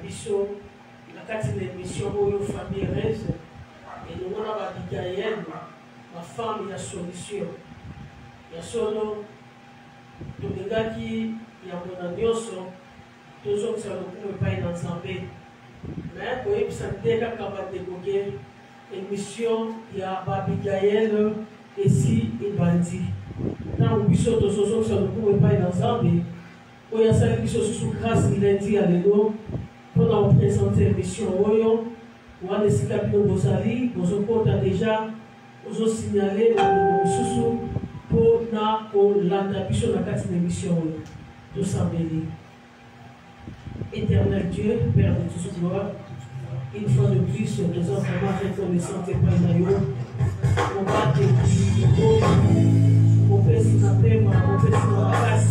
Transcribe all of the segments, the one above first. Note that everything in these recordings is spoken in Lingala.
biso na kati na émission oyo famille heureuse elongo na Abigail ma femme ya solution ya solo tolingaki yango na nyonso tozokisa lokumu epai na Nzambe me koyebisa te kaka badekoke émission ya Abigail esi ebandi ntango biso tozozokisa lokumu epai na Nzambe oyo asali biso susu grâce lundi ya lelo mpona kopresente émission oyo wana esika bino bozali bozokota deja ozosignale bandeko mosusu mpona kolanda biso na kati na émission oyo tosambeli. Éternel Dieu, Père de toute gloire, une fois de plus, nous sommes vraiment reconnaissants et pas on va te dire, on fait si la paix, on fait si la grâce.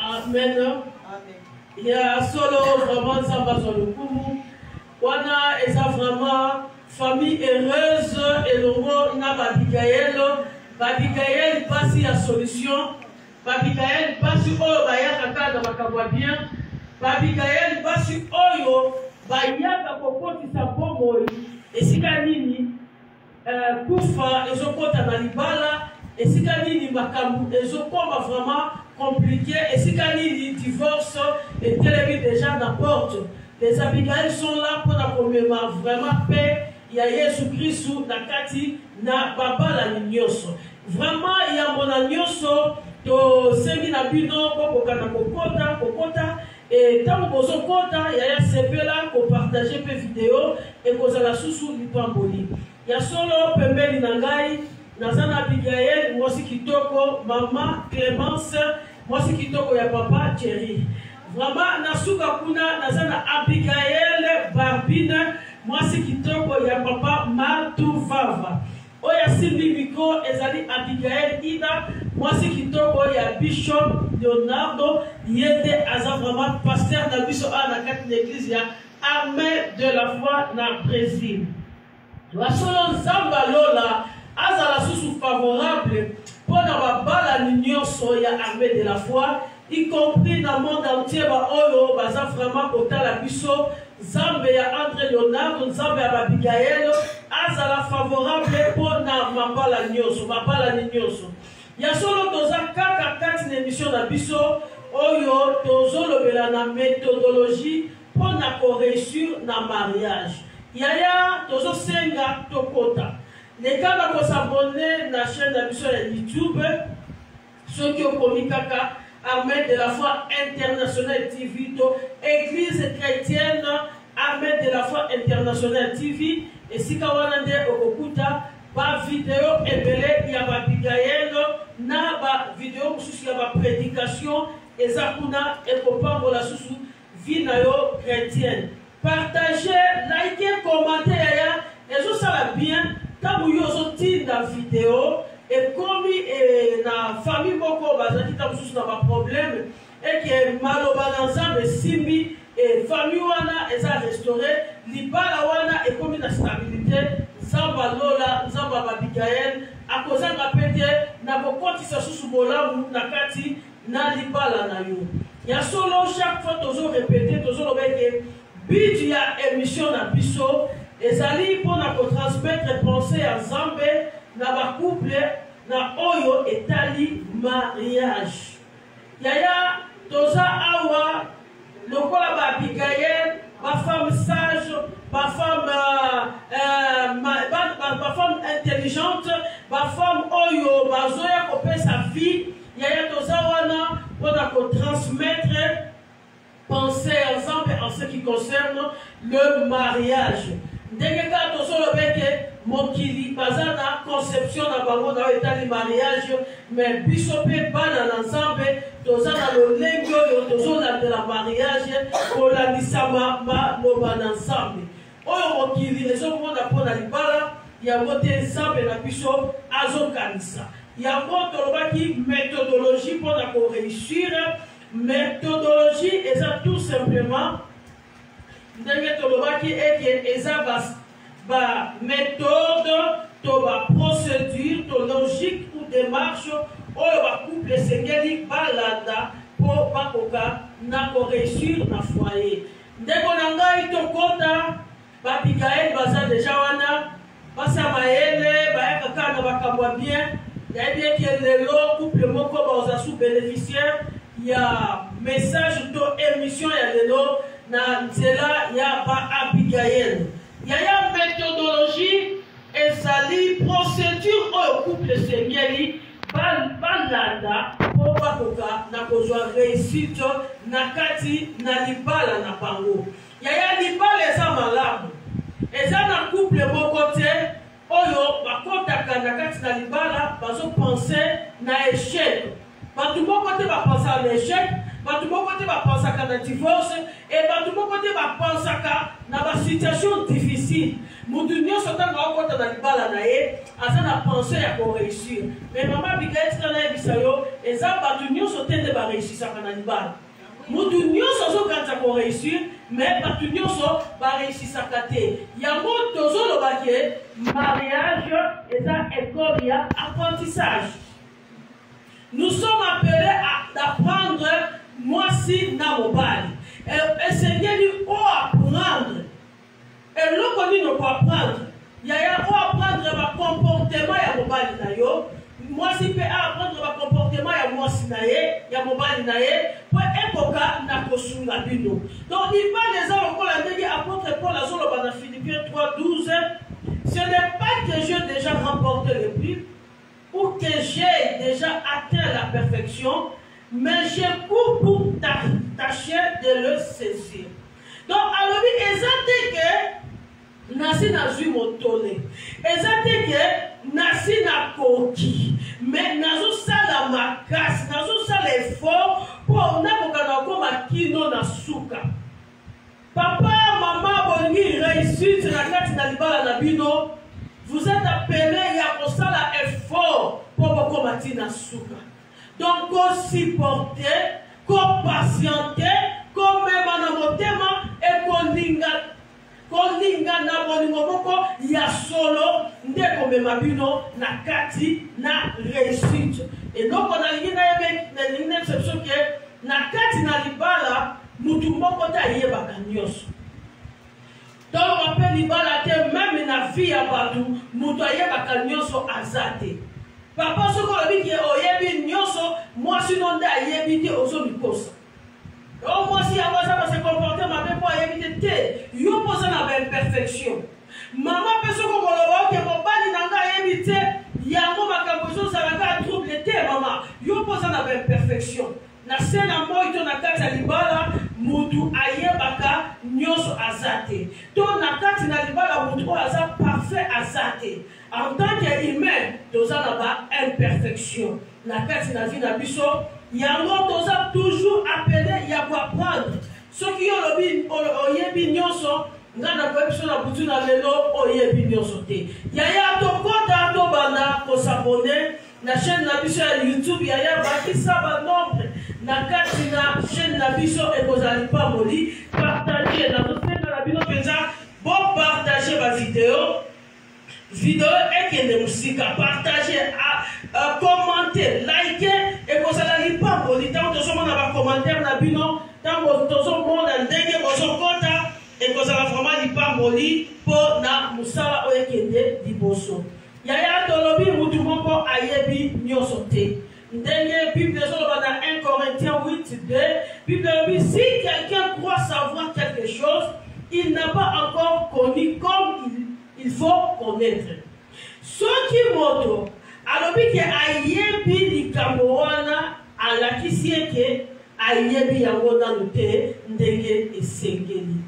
Amen. Il y a solo vraiment ça va sur le coup. Wana et ça vraiment famille heureuse et l'ongo na Abigail. Abigail passe la solution. Abigail passe oyo bayaka na bakabwa bien. Abigail passe oyo bayaka kokotisa bomoi. Esika nini kufa ezokota na libala. Esika nini makambu ezokoma vraiment compliqué. Esika nini divorce et télévis déjà na porte. Les Abigail sont là pour la commémorer vraiment paix. Il y a Jésus-Christ na kati na babala nyonso. Vraiment il y a mon nyonso to semi na bino ko kokana kokota et tant bozo kota il y a sepela ko partager pe vidéo et ko za la susu lipamboli. Il y a solo pembeli na ngai nazana Abigail mosi kitoko mama Clémence mosi kitoko ya papa Thierry. Vraiment nasuka kuna nazana Abigail Barbine mosi kitoko ya papa Matuvava. Oya simbi miko ezali Abigail Ida mosi kitoko ya Bishop Leonardo yete aza vraiment pasteur na biso na kati l'église ya Armée de la foi na Brésil. La solo Nzamba lola azala susu favorable pour na bala nyonso ya Armée de la foi, y compris dans le monde entier ba oyo baza vraiment kotala biso Nzambe ya André Leonardo Nzambe ya Abigail azala favorable pour na mabala nyonso. Ya solo toza kaka kati na émission na biso oyo tozolobela na méthodologie pour na réussir na mariage. Yaya tozo senga tokota. Les gars vont s'abonner na chaîne de biso ya YouTube. Ceux qui ont commis kaka Armée de la foi internationale TV to Église chrétienne Armée de la foi internationale TV et si kawana nde okokuta ba vidéo ebele ya Abigail na ba vidéo mususu ya ba prédication ezakuna ekopambola susu vie na yo chrétienne. Partagez, likez, commentez ya ezo sala bien quand vous avez la vidéo et comme na famille moko bazaki ta mususu na ba problème et que maloba ensemble simbi et famille wana eza restauré libala wana et comme na stabilité Nzamba lola Nzamba Abigail akozanga pete na bokotisa susu bolamu na kati na libala na yo. Ya solo chaque fois tozo répéter tozo lobeke but ya émission na biso ezali pour na transmettre pensée à Nzambe na ba couple na oyo etali mariage. Yaya toza awa lokola ba Abigail, ba femme sage, ba femme intelligente, ba femme oyo bazoya kopesa vie. Yaya toza wana pour transmettre penser ensemble en ce qui concerne le mariage. Ndenge ka tozolo beke mokili bazana conception na bango na etali mariage, mais biso pe bana ensemble tozana lolengo yo tozola de la mariage kolandisama ma loba ensemble. Oyo mokili ezomonda pona libala yango te nzambe na biso azokanisa. Yango tolobaki méthodologie pour réussir. Méthodologie est tout simplement ndenge tolobaki eke eza ba méthode to ba procédure to logique ou démarche oyo ba couple sengeli balanda po bakoka na ko réussir na foyer. Ndeko na ngai tokota ba Abigail baza déjà wana basa mayele bayaka kana bakabwa bien yayebi eke lelo couple moko baza sous bénéficiaire ya message to émission ya lelo na nzela ya ba Abigail. Yaya méthodologie ezali procédure oyo couple sengeli balanda po bakoka na kozwa réussite na kati na libala na bango. Yaya libala eza malamu eza na couple moko te oyo bakotaka na kati na libala bazopense na échec. Batu moko te bapensa na échec, batu moko te bapensaka na divorce, et batu moko te bapensaka na ba situation difficile. Mutu nyonso ntango akota na libala na ye aza na pensée ya ko réussir. Mais mama Abigail tika na yebisa yo eza batu nyonso te nde baréussisaka na libala. Mutu nyonso azokanisa ko réussir, mais batu nyonso baréussisaka te. Yango tozolobaki mariage eza école ya apprentissage. Nous sommes appelés à apprendre moi-ci na mobali. Essayer de apprendre. Et l'autre dit ne pas apprendre. Il y a apprendre le comportement ya mobali na yo. Moi-ci peut apprendre le comportement ya moi-ci na ye, ya mobali na ye, pour época na kosunga bino. Donc il va les gens encore la dit apôtre Paul à Zolo dans Philippiens 3:12. Ce n'est pas que j'ai déjà remporté le prix, ou que j'ai déjà atteint la perfection, mais j'ai pour tâcher de le saisir. Donc, alors, ils que nasi na zui motole, ils que nasi na koki, mais nazo sala makas, nazo sala effort pour na kokana koma kino na suka. Papa, maman, boni réussite na kati na libala na bino. Vous êtes appelés à faire l'effort pour vous combattre dans souka. Donc, qu'on supporter, qu'on patienter, qu'on même en motema et qu'on linga na bonimoko ya solo ndeko memabino na kati na réussite. Et donc on a une exception que na kati na libala mutu moko ta yebaka nyonso. Donc on appelle libala te même na vie ya batu mutu ayebaka nyonso azate. Papa soko lobi ki oyebi nyonso moi sinon nde ayebi te ozomikosa. Donc moi si awaza va se comporter ma pe po ayebi te yo posa na ba imperfection. Maman pe soko koloba ke mobali nanga ayebi te yango makambo ezozalaka trouble te mama yo posa na ba imperfection. Na sena moito na kati ya libala mutu ayebaka nyonso azate. To na kati na libala mutu aza parfait azate. En tant qu'humain, toza na ba imperfection. Na kati na vie na biso, yango toza toujours appelé ya ko apprendre. Ce qui yolobi oyebi nyonso ngana ko biso na butu na lelo oyebi nyonso te. Yaya to kota to bana ko s'abonner na chaîne na biso ya YouTube yaya bakisa ba nombre na kati na chaîne na biso et kozali pa moli partager na to fena na bino penza bon partager ba vidéo et que de musique partager commenter liker et kozali pa moli tant to somo na ba commentaire na bino tant to somo na ndenge bozo kota et kozala vraiment li pa moli po na musala oyekende liboso yaya tolobi ayebi nyonso te. Ndenge Bible dans 1 Corinthiens 8:2, Bible dit si quelqu'un croit savoir quelque chose, il n'a pas encore connu comme il faut connaître. Ce qui moto alobi ke ayebi likambo wana alakisi eke ayebi yango nanu te ndenge esengeli.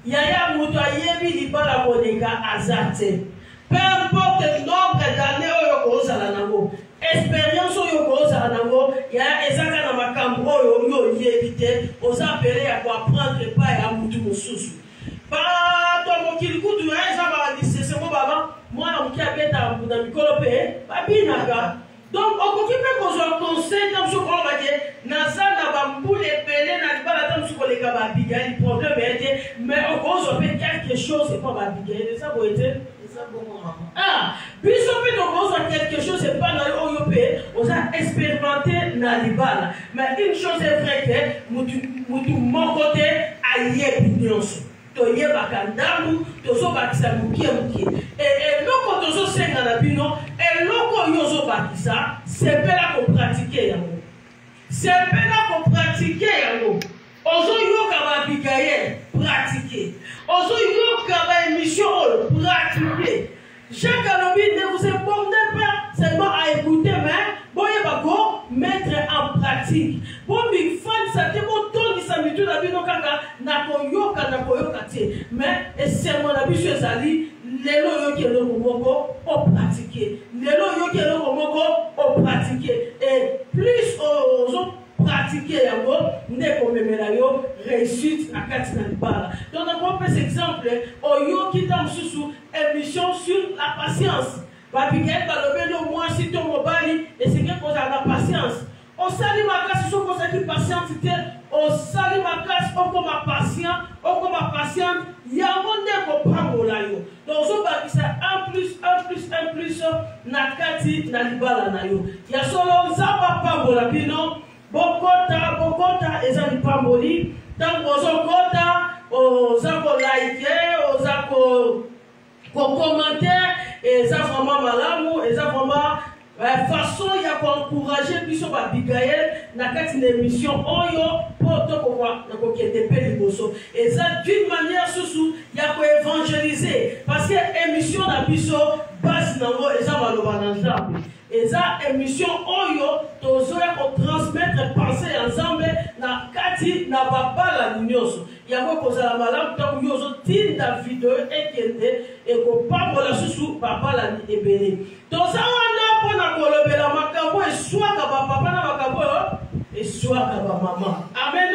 Yaya moto ayebi libala koneka azate. Peu importe le nombre d'années oyo kozala nango, expérience oyo kozala nango, ya ezaka na makambo oyo yo yebi te, oza apele ya ko apprendre pa ya mutu mosusu. Ba to mokili kutu ya eza ba lisese mo baba, mwana muki abeta na mikolo pe, babinaka. Donc, on peut faire un conseil dans ce qu'on va dire, Nazana va mbouler pelé, n'a pas la temps sur les gababigaï, le problème est, mais on peut faire quelque chose, c'est pas babigaï, ça va être. Ah, puis on peut faire quelque chose, c'est pas dans l'Europe, on a expérimenté dans les balles. Mais une chose est vraie que, mon côté, aïe, pignon. Toye bakandamu tozo bakisa mukie et loko tozo senga na bino et loko yozo bakisa c'est pela ko pratiquer yango c'est pela ko pratiquer yango ozo yoka ba bigaye pratiquer ozo yoka ba émission pratiquer chaque alobi ne vous répondez pas seulement à écouter mais boye bako mettre en pratique bon mi fan ça te bon ton di samitu na bino kaka na koyoka te mais c'est mon habitude ezali lelo yoki eloko moko o pratiquer lelo yoki eloko moko o pratiquer et plus ozo pratiquer yango ndeko memela yo réussite na kati na libala. Donc on prend cet exemple oyoki tam susu émission sur la patience. Babigay balobelo moi si ton mobali et c'est que cause la patience. On salue ma classe sur cause qui patience on salue ma classe on comme patient yango ndeko pambola yo. Donc so bakisa un plus na kati na libala na yo. Ya solo nzamba pambola bino bokota ezali pamboli tango ozokota ozako like ozako commentaire et ça vraiment malamu et ça vraiment façon ya ko encourager biso ba bigael na kati na émission oyo poto ko na ko kete pe liboso et ça d'une manière susu ya ko évangéliser parce que émission na biso base nango et ça maloba na nzambe et ça émission oyo tozoya ko transmettre penser ensemble na kati na babala nyonso yango kozala malamu tango yozo tinda video ekende et ko pambola susu babala ni ebele toza wana pona kolobela makambo eswaka bapapa na makambo eswaka bamama amen.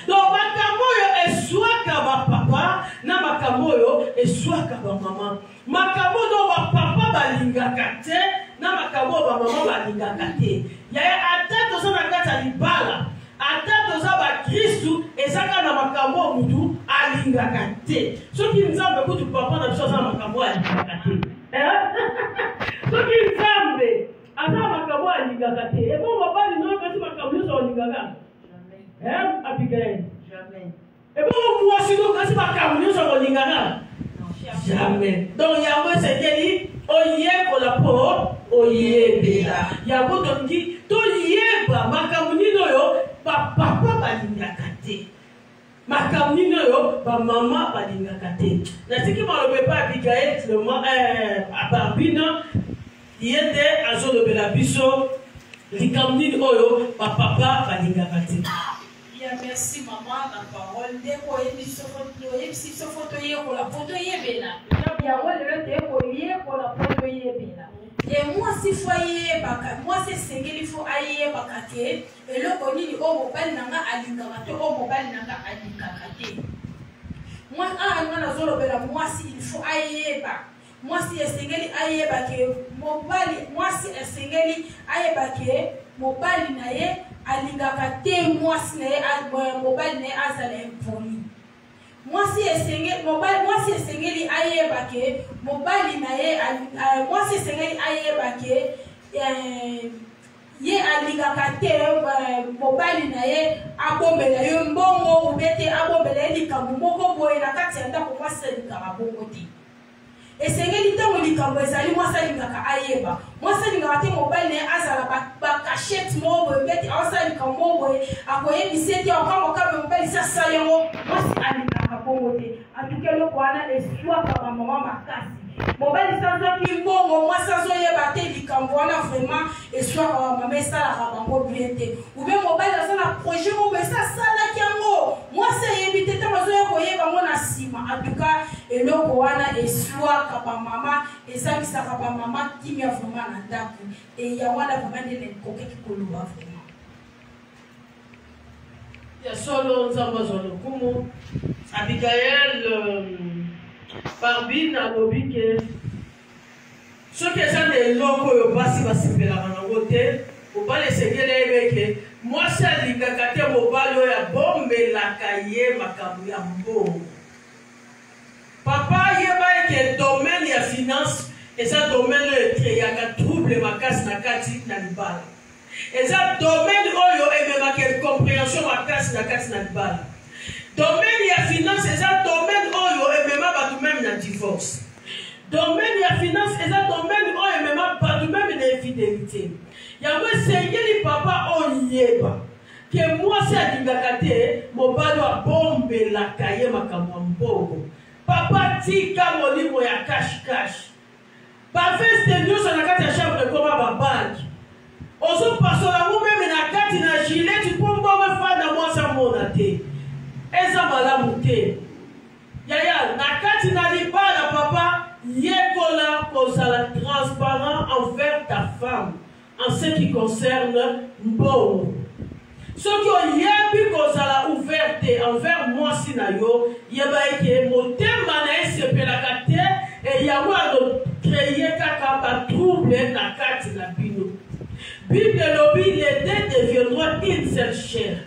Donc makambo yo eswaka bapapa na makambo yo eswaka bamama makambo do bapapa balingaka te na makambo bamama balingaka te yaya ata toza na kati ya libala ata toza bakristu ezaka na makambo mutu alingaka te soki nzambe kutu papa na biso aza na makambo alingaka te soki nzambe aza na makambo alingaka te ebo mobali noyo kasi makambo nyonso alingaka Abigail ebo mwasi no kasi makambo nyonso alingaka jamais. Donc yango esengeli oyekola po oyebela yango tongi toyeba makambo nino yo papa balingaka te makambo nino yo bamama balingaka te natiki malobe pa Abigail abarbina yete azolobela biso likambo nini oyo bapapa balingaka te. Merci maman la parole ndeko yebisi foto yekola poto yebela yango lelo te koyekola poto yebela et moi si foyer baka moi c'est sengeli fo aye baka te eloko nini o mobali nanga alingaka te o mobali nanga alingaka te moi ngana zolobela moi si il faut ayeba moi si esengeli ayeba ke mobali moi si esengeli ayeba ke mobali na ye alingaka te mwasi na ye mobali na ye azala impoli mwasi esengeli ayeba ke mobali na ye mwasi esengeli ayeba ke ye alingaka te mobali na ye abombela yo mbongo ubete abombela ye likambo moko boye na kati ya ndako mwasi alingaka bongo te esengeli ntango likambo ezali mwasi alingaka ayeba mwasi alingaka te mobali naye azala bakashete moko boye beti aosala likambo moko boye akoyebisa ete okangokabe mobali sasala yango mwasi alingaka bongo te atuke eloko wana eswaka bamama makasi mobali sanzaki mbongo mwasi azoyeba te likambo wana vraiment eswaka bamama esalaka bango bien te oube mobali azala projet moko esasalaki yango mwasi ayebi te ntango azoya koyeba ngo na nsima atuka eloko wana eswaka bamama esangisaka bamama kimia vraiment na ndako eya wana vraiment nde nekokeki koloba vraiment ya solo nzambe azwa lokumu Abigail Barbine alobi ke soki eza na eloko oyo basi basepelaka nango te mobali esengeli ayebe ke mwasi alingaka te mobali oyo abombelaka ye makambo ya mbongo papa yeba eke domaine ya finance eza domaine oyo ekreaka trouble makasi na kati na libala eza domaine oyo ememaka compréhension makasi na kati na libala domaine ya finance eza domaine oyo emema bato meme na divorce domaine ya finance eza domaine oyo emema bato meme na infidélité yango esengeli papa oyeba ke mwasi alingaka te mobali abombelaka ye makambo ya mbongo papa tika molimo ya cash baveste nyonso na kati ya chambre ekoma babanki ozopasola yango meme na kati na gileti mpo mbongo efanda mwasi amona te eza malamu te yaya na kati na libala papa yekola kozala transparent envers ta femme en ce qui concerne mbongo soki oyebi kozala ouverte envers mwasi na yo yeba eke motema na esepelaka te eyango akokreye kaka batrouble na kati na bino bible elobi les deux deviendront une seule chair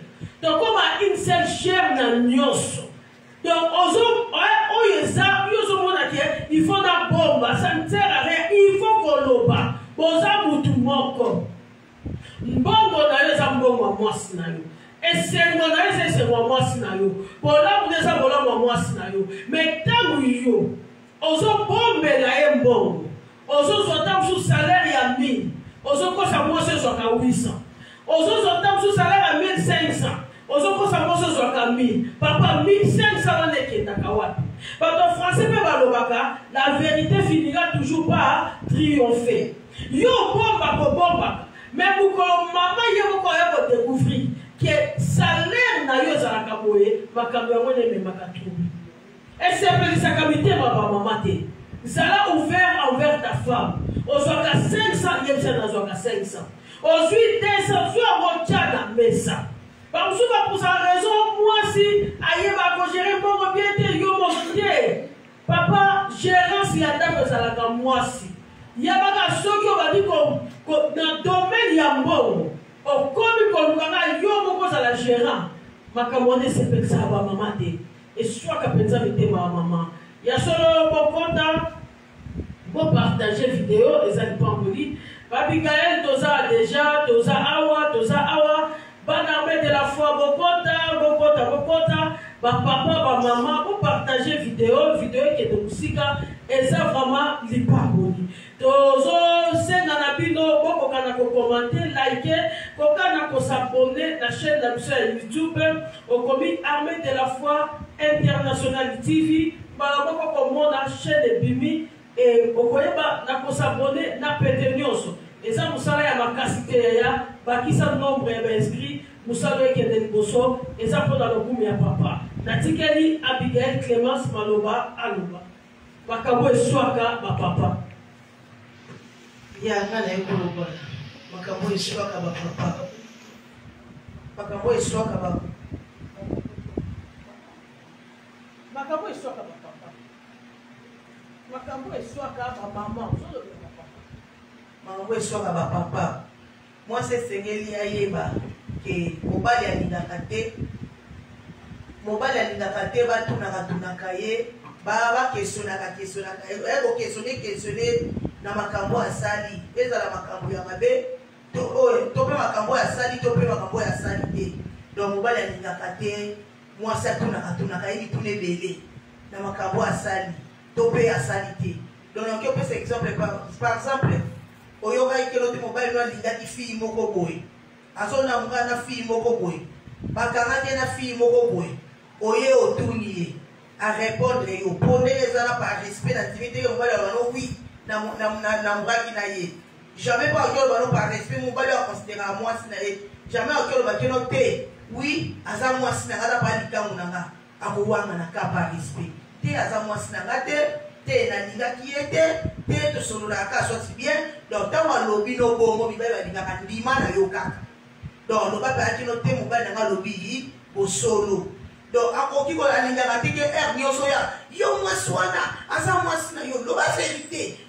donc comme une seule chair na nyonso donc oyo eza yo ozomona ke il faut na bomba ça ne sert à rien il faut koloba boza mutu moko mbongo na yo eza mbongo ya mwasi na yo esengo na yo eza esengo ya mwasi na yo bolamu na eza bolamu ya mwasi na yo me ntango yo ozobombela ye mbongo ozozwa ntango mosusu salaire ya 1000 ozokosa mwasi ozwaka 800 ozozwa ntango mosusu salaire ya 1500 ozokosa mwasi ozwaka 1000 papa 1500 wana ekendaka wapi bato français mpe balobaka la vérité finira toujours par triompher yo bombaka mais mokolo mama ye moko aya kodécouvrir ke salaire na yo ezalaka boye makambo yango nememaka trouble esepelisaka mitema bamama te zala ouvert envers ta femme ozwaka 500 ye misa nazwaka 500 ozwi 200 zwi yango tia na mesa bamosusu baposaka raison mwasi ayeba kogere mbongo bien te yo mosu te papa gérance ya ndako ezalaka mwasi yabaka soki obandi na domaine ya mbongo okomi kolukanga yo moko ozala gérant makambo wana esepelisaka bamama te eswaka mpenza mitema ya mama ya solo bokonda bopartage video eza lipamboli Abigail toza deja toza awa bana armée de la foi bokota bapapa bamama bopartage video ekende mosika eza vraiment lipamboli tozosenga na bino bokoka na kokomante like koka na kosabone na chaîne na biso ya YouTube okomi armée de la foi international TV balaboko komona chaîne ebimi okoyeba na kosabone na pete nyonso eza mosala ya makasi te ya bakisa nombre ya bainscrit mosala ekende liboso eza mpona lokumu ya papa natikeli Abigail Clémence maloba aloba makambo eswaka bapapa ya nga na ye koloba makambo eswaka bapapa makambo eswaka bapapa makambo eswaka bapapa makambo eswaka bamama makambo eswaka bapapa mwasi esengeli ayeba ke mobali alingaka te batunaka ye bakestionaka ekokestione na makambo asali ezala makambo ya mabe to mpe makambo asali to mpe makambo ya asali te donc mobali alingaka te mwasi atunaka ye bituna ebele na makambo asali to mpe asali te Donc on peut cet exemple par exemple oyoka ikelo te mobile no linga ki fille moko boy azona mga na fille moko boy bakanga te na fille moko boy oye otuni à répondre yo pone ezala par respect na dignité yo bala bano oui na mbraki na ye jamais pas okelo bano par respect mo bala considérer moi si na ye jamais okelo bakeno te oui aza moi si na ngala ba likamu nanga akowanga na ka par respect te aza moi si na ngate te na linga qui était te solo la ka sorti bien donc tant wa lobby no bongo bi ba linga ka ndima na yo kaka donc no ba pa ti no te mo ba na lobby bo solo donc akoki ko la linga ka te ke nyoso ya yo moi swana asa moi sina yo lo ba vérité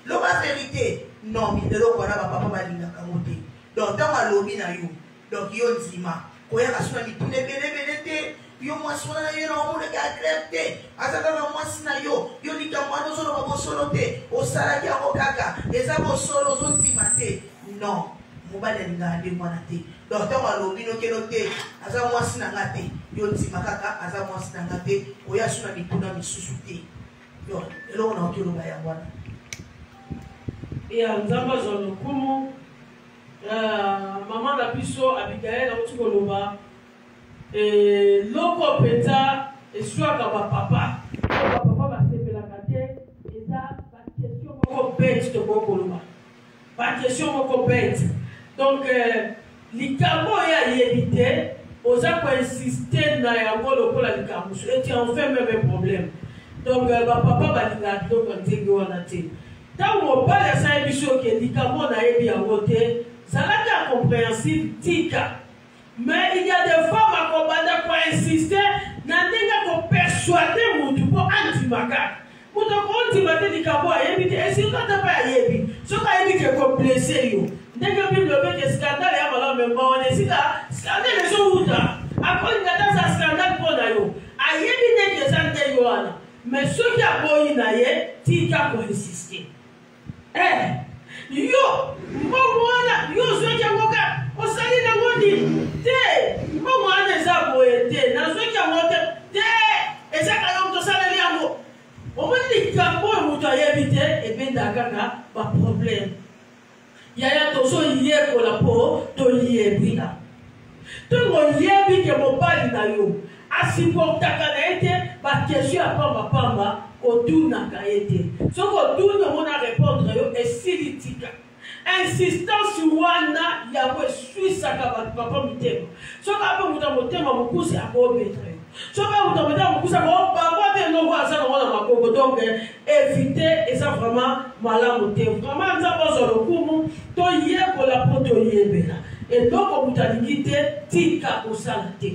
non mi de lo ko na ba papa ba linga ka mote donc tant wa lobby na yo donc yo ndima ko ya ka suna mi tune bele te yo moi swana yo na mo le ka crepte azaka na moi sina yo likamwana solo ba solo te o sala ki ako kaka eza bo solo zo timate non mobale ngande mwana te donc ta lobi no keno te aza moi sina ngate yo timaka kaka aza moi sina ngate o ya suna bituna misusu te yo elo na okelo ba ya mwana ya nzamba zolo kumu maman la biso Abigail a otuko loba loko peta eswaka ba papa ba sepelaka te eza ba question moko bête to bokoloma ba question moko bête donc likambo ya yebite oza ko insister na yango lokola likambo et tu en fais même problème donc ba papa ba linga donc ndenge wana te tango bala sa biso ke likambo na yebi yango te zalaka compréhensible tika. Mais il y a des femmes à combattre pour insister, n'a pas persuader mon pour anti-maca. Pour te anti-maca du cabo à éviter, et si tu n'as pas à éviter, ce qu'on a évité que blessé, dès que tu le mets, scandale, et alors même on est ici là, scandale, les gens où là, après il y a un scandale pour d'ailleurs, à éviter que ça ne soit. Mais ceux qui ont beau y aller, tu as pour insister. Yo, moi, yo, ceux qui ont au sali na ngodi te mama aneza boete na zoki amote te ezaka yo to sala liango omoni kambo muto ayebite ebenda kaka ba problème yaya tozo yeko la po to yebina to ngo yebi ke mobali na yo asipotaka na ete ba question pamba pamba otuna ka ete soko tuna mona répondre yo esilitika insistance wana yawe suisa ka papa mitema soka ape muta motema mukusi akobetre soka muta motema mukusi ko baba te no kwa sana wana makoko donc éviter et ça vraiment malamu te vraiment nzamba zo lokumu to yeko la poto yebela et donc muta lingite tika osala te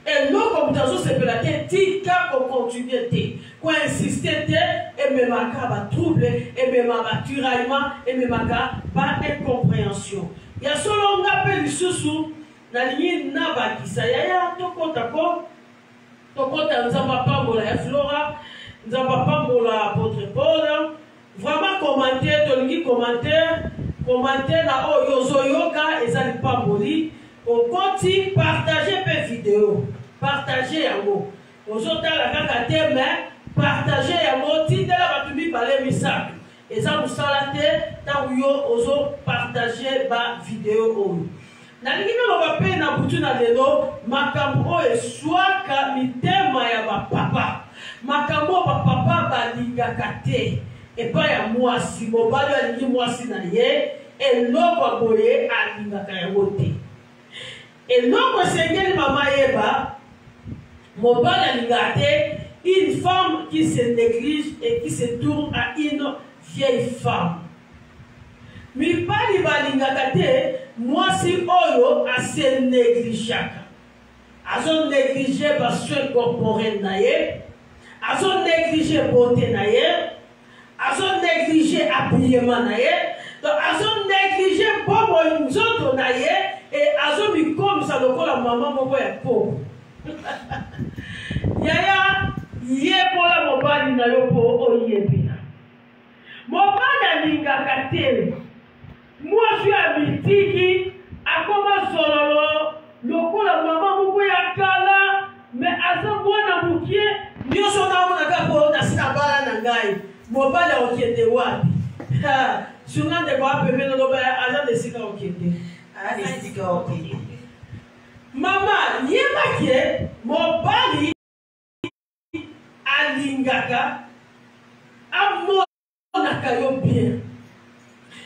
et loko mutazo sepela te tika ko continuer te ko insister te et même ba trouble et même ba tiraillement et même ba incompréhension ya solo ngapeli susu na lingi na ba kisaya ya tokota nzamba pambola ya Flora nzamba pambola apôtre Paul vraiment commenter to lingi commenter na oyo zoyoka ezali pamboli au côté partager pe vidéo partager yango ozotala kaka te mais partager yango tindela batumi bale misato eza musala te tango yo ozo partager ba vidéo oyo nalingi naloba pe na butu na lelo makambo oyo eswaka mitema ya bapapa makambo bapapa balingaka te epai ya mwasi mobali alingi mwasi na ye eloko boye alingaka yango te eloko esengeli mama yeba mobali alingaka te une femme qui se néglige et qui se tourne à une vieille femme. Mibali balingaka te mwasi oyo ase négligeaka. Azo négliger ba soin corporel na ye, azo négliger beauté na ye, azo négliger habillement na ye, donc azo négliger bobo nzoto na ye et azo bikomisa lokola mama moko ya pauvre. Yaya yebola mobali na yo po oyebina mobali alingaka te mwasi ya mitiki akoma sololo lokola mama moko ya kala me aza mwana mokie nyonso namonaka po nasina bala na ngai mobali okende wapi sunga ndeko apembe loba aza desika okende desika okende mama yebake mobali alingaka amonaka yo bien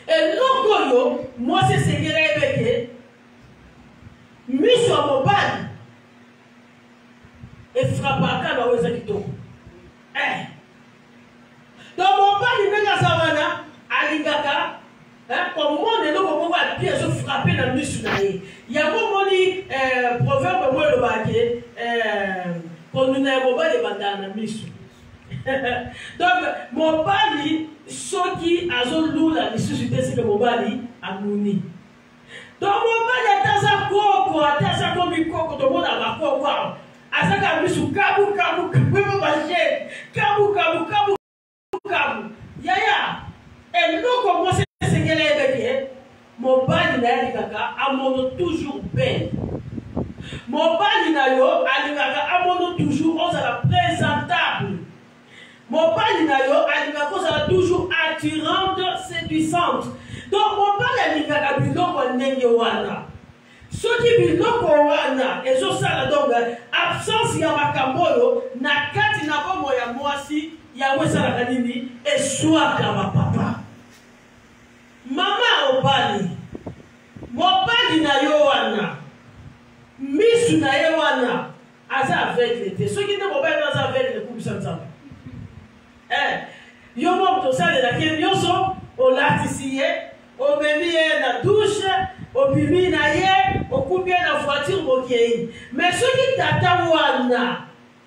eloko oyo mwasi esengeli ayebeke miso ya mobali efrapaka na oyo eza kitoko donc mobali ndenge aza wana alingaka komona eloko moko apie ezofrape na miso na ye yango moni proverbe moko elobake konuna ya mobali ebandaka na miso donc mobali soki azolula lisusu te seke mobali amuni donc mobali ata aza koko ata aza komi koko tomona bakoko awa azaka miso kabu kabu kabu bashe kabu kabu kabu kabu yaya eloko mwasi esengeli ayebeke mobali na ye alingaka amono toujours belle mobali na yo alingaka amono toujours ozala présentable mobali na yo alingaka ozala toujours attirante séduisante donc mobali alingaka biloko ndenge wana soki biloko wana ezosala donc absence ya makambo oyo na kati na bomoi ya mwasi yango esalaka nini eswaka bapapa mama obali mobali na yo wana misu na ye wana aza aveugle te soki nde mobali aza aveugle ekubisa nzambe yo mo tosalelaki ye nyonso olatisi ye omemi ye na dushe obimi na ye okumbi ye na voiture mokei mais soki tata wana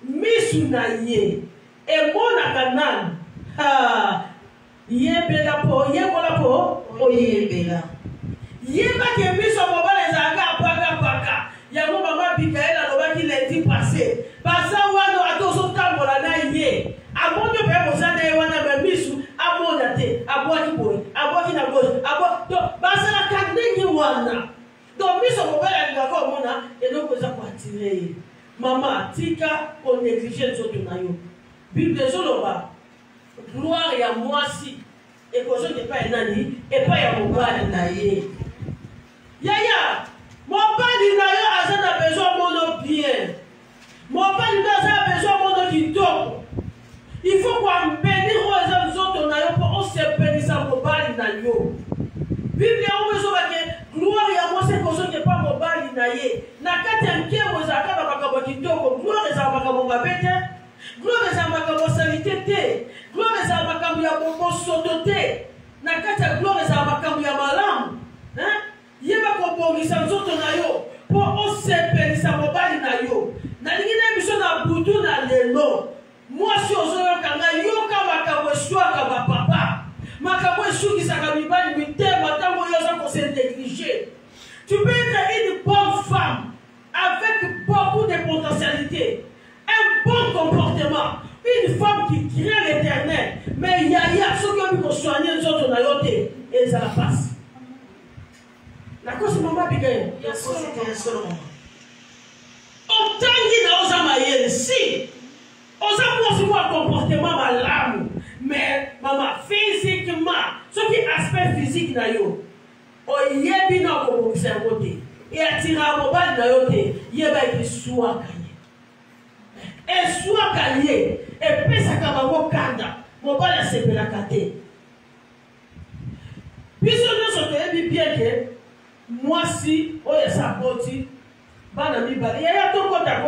misu na ye emonaka nani yebela po yekola po oyebela yebaki miso mobali ezalaka apakapaka yango mama Bikael alobaki lundi passé baza wana ata ozotambola na ye amoni mpe boza na ye wana me misu amona te abwaki boye abwaki na gauche bazalaka ndenge wana donc miso mobali alingaka omona eloko eza koatire ye mama tika onéglige nzoto na yo bible ezoloba gloire ya mwasi ekozonga epai nani epai ya mobali na ye yaya mobali na yo aza na besoin mono bien mobali na aza na besoin mono kitoko il faut koambelir oyo eza nzoto na yo mpo osepelisa mobali na yo bible yango ezobake gloire ya mwasi ekozonga epai mobali na ye na kati ya nkembo ezalaka na makambo kitoko gloire ezala makambo mabe te gloire ezala makambo salite te gloire ezala makambo ya bosoto te na kati ya gloire ezala makambo ya malamu yeba kobongisa nzoto na yo mpo osepelisa mobali na yo nalingi na biso na butu na lelo mwasi ozoyoka ngai yoka makambo eswaka bapapa makambo esukisaka mibali mitema ntango oyo oza kosenéglige. Tu peux être une bonne femme avec beaucoup de potentialité, un bon comportement, une femme qui craint l'éternel, mais yaya soki obi kosoigner nzoto na yo te ezala pasi na kosi mama Bikael otangi na oza mayele si oza mwasi mwa comportement malamu mais mama physiquement soki aspect physique na yo oyebi na okobongisa yango te eatira mobali na yo te yeba ekeswaka ye eswaka ye epesaka bango kanda mobali asepelaka te biso nyonso toyebi bien ke mwasi oyo esaboti bana mibali yaya tokota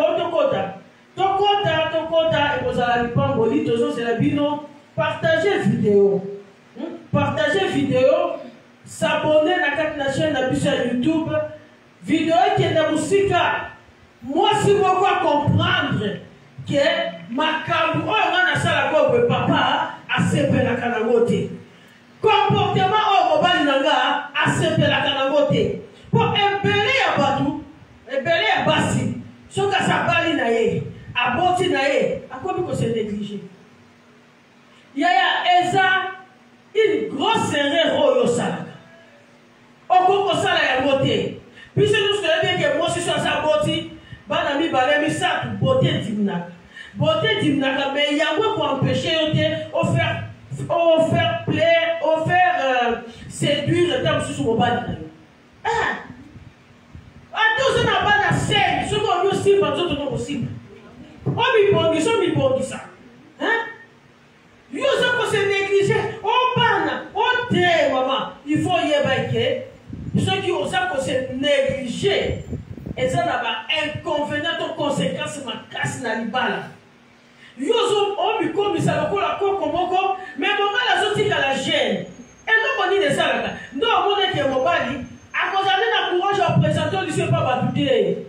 ekozala lipamboli tozozela bino partager video s'abonner na kati na chaîne na biso ya YouTube video ekende mosika mwasi moko acomprendre ke makambo oyo nga nasalaka oyo papa asepelaka nango te comportement oyo mobali na nga asepelaka nango te mpo ebele ya bato ebele ya basi soki asabali na ye aboti na ye akomi kose néglige yaya eza une grosse erreur oyo osalaka okoki kosala yango te biso nyonso toyebi eke mwasi so asaboti bana mibale misato bote diminaka me yango ekoempeshe yo te ofaire faire plaire, faire séduire le terme sur mon bas. Attends, ça n'a pas de scène. Ce qu'on veut aussi, pas d'autres non possible. On m'y bon ça. Hein? Yo, ça qu'on se néglige. On parle, on tait, maman. Il faut y avoir ceux qui ont ça qu'on se néglige. Et ça n'a pas inconvénient ou conséquence, ma casse n'a pas là. Yo, on m'y comme ça, le la cour comme encore. Mais maman, la sortie à la gêne. Et non, on dit de ça là. Non, on est qui est mon bali. À cause de la courage à présenter, on ne sait pas battuter.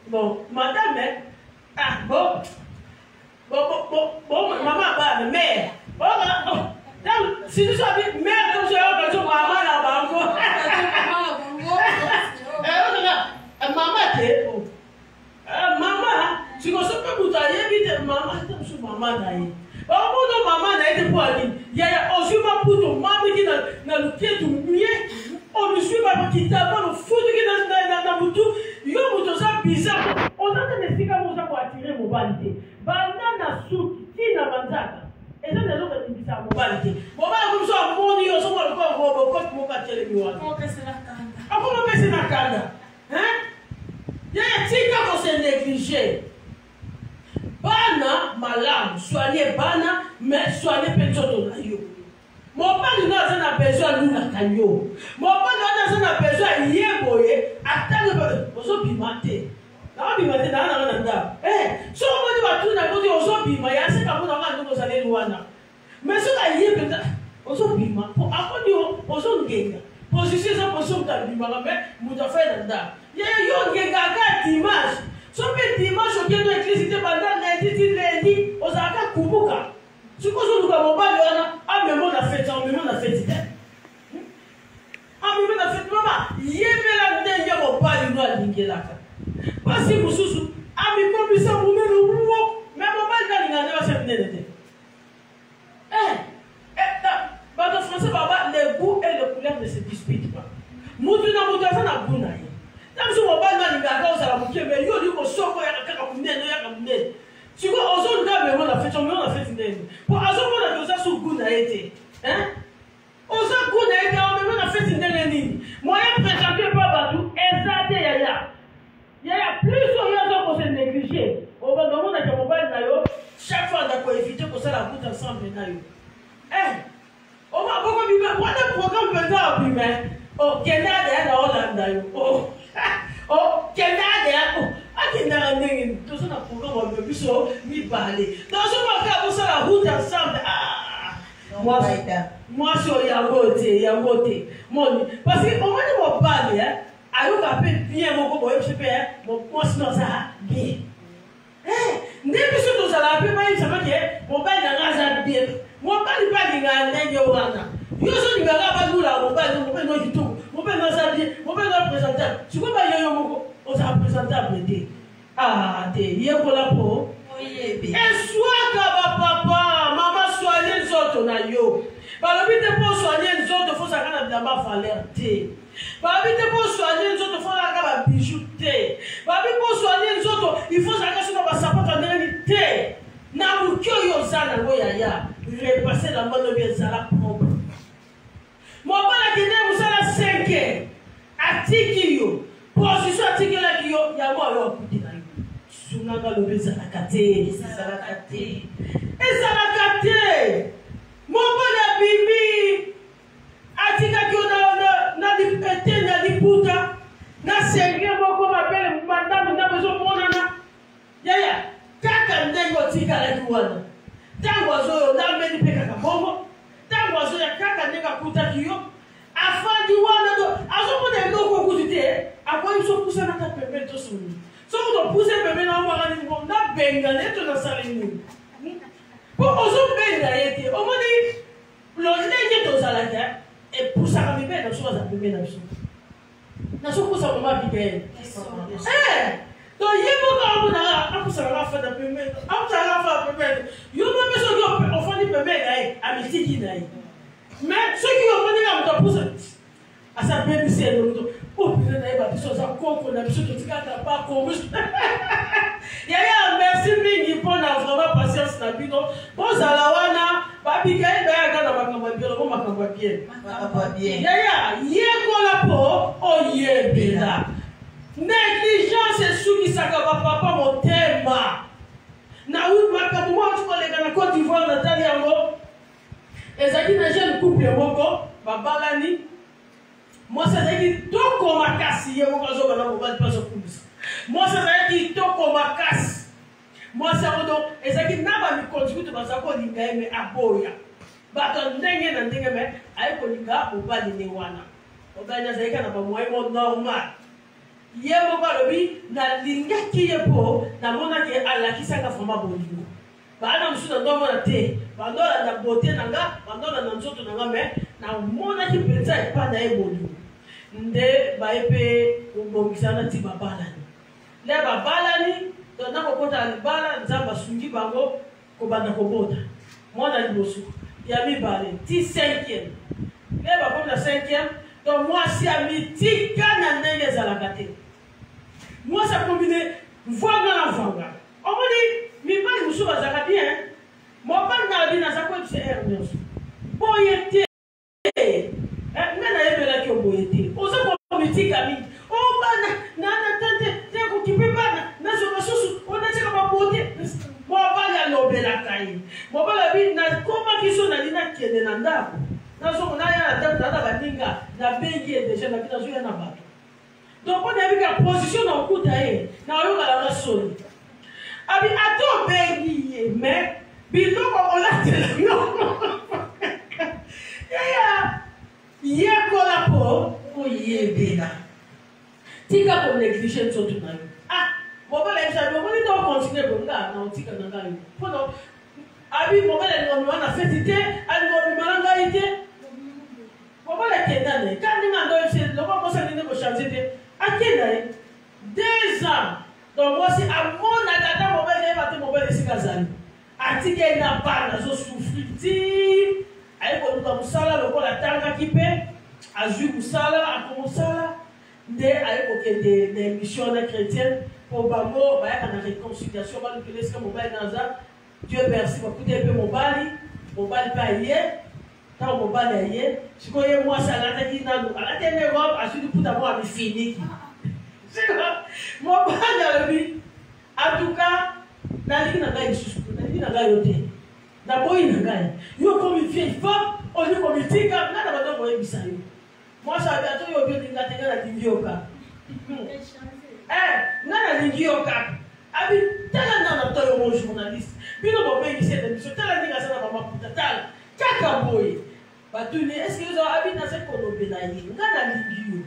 Bon, madame, bon, maman, mère. Si nous sommes mère, comme ça, on va maman là-bas. Maman, tu ne sais pas où tu as vite, maman, tu es maman d'ailleurs. Oh, maman n'a été pour aller. Il y a aussi ma poutre, maman qui n'a le pied du mieux. On ne suit pas qui t'a pas le fou qui est dans le tout. Yo, vous ça bizarre. On a des explications pour attirer mon banité. Banana soup, qui n'a pas ça. Et ça, les autres disent ça, mon banité. Mon banité, comme ça, mon dieu, ça va le corps, robocop, mon quartier, les miroirs. Comment c'est la canda? Comment c'est la canda? Hein? Il y a un petit cas qu'on s'est négligé. Bana, malade, soignez Bana, mais soignez personne dans yo. Mon père n'a besoin de la canyo. Mon père n'a besoin de yéboye, attendre aux bimaté. N'a bimaté dans la nanda. Eh, si on va tout n'a pas dit aux bima, il y a ce qu'on a nous allez loin. Mais ce qu'il y a aux bima, pour apprendre aux genga. Position sa position dans bima, mais vous avez fait nanda. Il y a yo genga dimanche. Son dimanche, au lieu de l'électricité pendant lundi, aux arcades Kubuka. Ce que je dois vous parler, à même la fête, en même la fête. En même la fête, maman, il y a la dernière, il y a mon père, il doit aller là. Parce que vous sous, à mes commissaires, vous mettez le rouleau, mais mon père, il n'a pas cette nécessité. Dans le français, les goûts et les couleurs ne se disputent pas. Nous, nous avons fait la boue. Tam so mo ba na nga ga osala mo kebe yo di ko soko ya ka ka kunene ya ka kunene siko ozo nga be mo na feto ndeni po azo mo na doza so good na ete ozo good na ete o me na feto ndeni nini mo ya présenter pa batu ezate ya plus o ya zo ko se négliger o ba no na ka mo ba na yo chaque fois da ko éviter ko sala route ensemble na yo o ma boko bi ba wala programme peut-être bi mais o kenda de na Hollande yo oh, quel âge qui n'a rien tout ça n'a programme un peu plus mi parler. Dans ce moment-là, vous savez la route ensemble. Moi, je yagoté. Parce que au moins de me parler, alors qu'après bien mon copain, je peux moi sinon ça bien. Depuis ce que ça l'a appelé, ça veut dire mon père n'a rien bien. Mon père n'est pas dit qu'il yo so ni bega ba dula mo ba no jitu mo be no sa di mo be no présenter tu peux pas yo mo o sa présentable de ye ko la po et soit ka papa maman soigner les autres na yo ba le bite pour soigner les autres faut ça kana da ba valeur te ba bite pour soigner les autres faut la ka ba bijou te ba bite pour soigner les autres il faut ça ka so ba sapata ndeni te na mu kyo yo sana go ya repasser la bonne bien ça la propre. Mon père a dit que vous allez 5 ans. Article, position article là qui il y a moi alors pour dire sunanga le bezalakate. Mon père a bibi article qui na di pété na di puta na sengé moko m'appelle madame na besoin monana. Ya kaka ndengo tika la kuwana. Tango zo na meni peka kabongo. Tango zo ya kaka ndenga puta kiyo. Afin de voir le dos, à ce moment-là, il faut que à quoi ils sont poussés dans ta pépé de son lit. Si on pousse pépé dans le monde, on a bengalé tout dans sa ligne. Pour qu'on se bengalé, au moment où l'on est dans la terre, et pour ça, on est dans chose à pépé dans le son. Dans ce coup, ça va bien. Donc, il y a beaucoup de gens qui ont fait des pépé. Il y a des gens qui ont fait des pépé à Mistiki. Mais ceux qui ont venu à me pousser à sa bébé, c'est le Oh, il y a des choses à quoi qu'on a besoin de faire pas comme Yaya, merci mingi pour la vraiment patience na bino. Bon zalawana, babigaye ba ga na makamba ko makamba bien. Yaya, yeko la po, o yebela. Négligence et souki sakaba papa motema. Na u makambo mo tu kolega na Côte d'Ivoire na tali yango. Ezaki na jeune couple moko, babalani. Moi c'est qui toko makasi ye moko zo bana mobali pas au plus. Moi c'est qui toko makasi. Moi c'est donc ezaki naba mi contribute bazako linga me aboya. Bato ndenge na ndenge me ay ko linga mobali ne wana. Obanya zaika na ba moyo normal. Ye moko lobi na linga ki ye po na mona ke alakisa ka fama bolingo. Bana musuda ndo mona te. Bandola na beauté nanga, bandola na nzoto nanga me na mona ki penza epa na ye bolingo. Nde baepe ubongisana ti babalani. Le babalani to na kokota libala nzamba sungi bango ko banda kobota. Mwana liboso ya mibale ti 5e. Le bakona 5e to mwasi ya mitika na ndenge zalaka te. Mwasi kombine vwanga na vwanga. Omoni mibali musu bazaka bien. Mobali na bina zako epse erneus. Boyete. Nana yebela ki oboyete. Oza ko mitika mingi. O bana nana tante te ko kipebana na so basusu ona cheka babote. Mobali alobela kai. Mobali bi na koma kiso na lina kende na ndako. Na so na ya tante na baninga na bengi deja na kita zo ya na bato. Donc on a vu la position dans le coup d'ailleurs. Na yo la soli. Abi ato bengi mais biloko ola te yo. Yeko la po o yebena. Tika pour négliger tout na yo. Ah, bobo la isa bobo ni do continuer bonga na tika na nga yo. Pono abi bobo la no na fetite, ali bobo malanga ite. Bobo la kenda ne. Kandi na ndo se lobo ko sa ni ko changer te. Akenda 2 ans. Donc moi c'est à mon atata bobo la ba te bobo la sikazani. Atike na bana zo souffrir ti. Aye ko luka musala loko la tanga kipe azu musala akomusala nde aye ko kende na mission na chrétienne pour bango ba ya na réconciliation ba le laisser mobile naza Dieu merci pour tout peu mobile pa yé ta mobile yé siko ye moi ça la taki na ala tene robe azu du puta moi mi fini c'est mobile lui en tout cas na lina ga isusu na lina ga yote na boy na ngai yo comme une vieille femme on dit comme une tika na na bato boye bisayo moi ça bientôt yo bien dinga tenga na dingioka na na dingioka abi tala na to yo mon journaliste bino bo be ici de mission tala dinga sana ba maputa tala kaka boy bato ni est-ce que vous avez habité dans cette colonie na yi na na dingio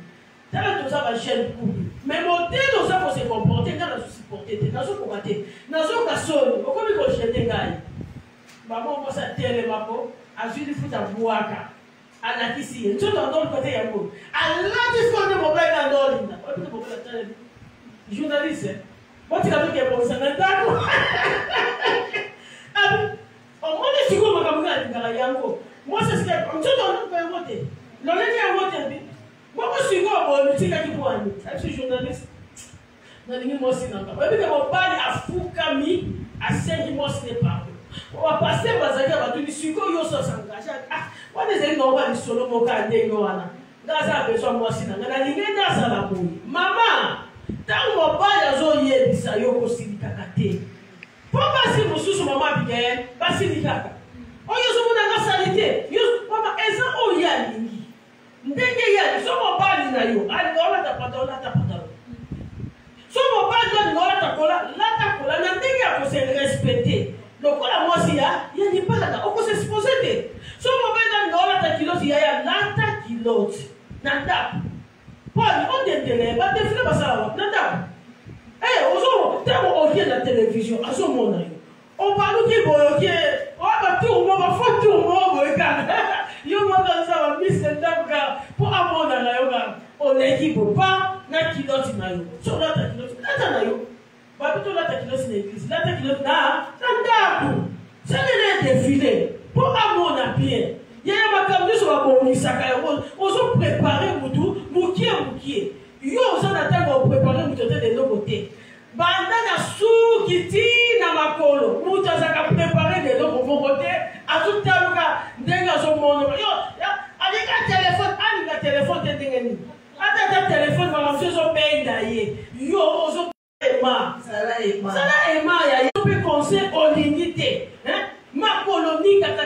tala to ça va chaîne couple mais modèle ça faut se comporter na na supporter na so ko bater na so ka solo o ko mi ko chete ngai maman moi ça télé mapo azui du foot à boaka ala kisi tout dans le côté yango ala tu connais mon bain dans l'ordre on peut pas la télé journaliste moi tu as vu que bon ça n'entend on moi je suis comme makamanga ngala yango moi c'est ce que tout dans le côté voter l'on est à voter moi je suis comme bon tu as dit quoi je suis journaliste na ningi moi c'est non pas bien mon bain à fukami à 5 mois ce n'est pas. On va passer par ça, on va tout dire, si on y s'engage, on est non pas du solo moka de yoana. Dans ça besoin moi si on a dit dans ça la bouille. Maman, tant mon père a zo yé bisa yo ko sili kakate. Papa si mususu maman bigé, ba sili kaka. O yo zo mona na salité, yo papa eza o ya lingi. Ndenge ya so mon père na yo, ali ona ta patola. So mon père na ona ta kola, la ta kola na ndenge ya ko se respecter. Donc la moi si ya ni pas là on peut se supposer so mo be dans la ta kilote ya la ta kilote nanda pour on d'intérêt pas de faire ça nanda ozo tellement on vient la télévision à ce moment on parle qui boyoke on va tout on va faire tout on va regarder yo mo dans ça va miss ndabga pour amona na yo ga on équipe pas na kilote na yo so la ta kilote na yo Babito la takilosi na église, la takilosi na ndaku. Ça n'est défilé. Pour amour na pied. Il y a ma caméra sur la bonne saka. On se prépare mutu, mukie.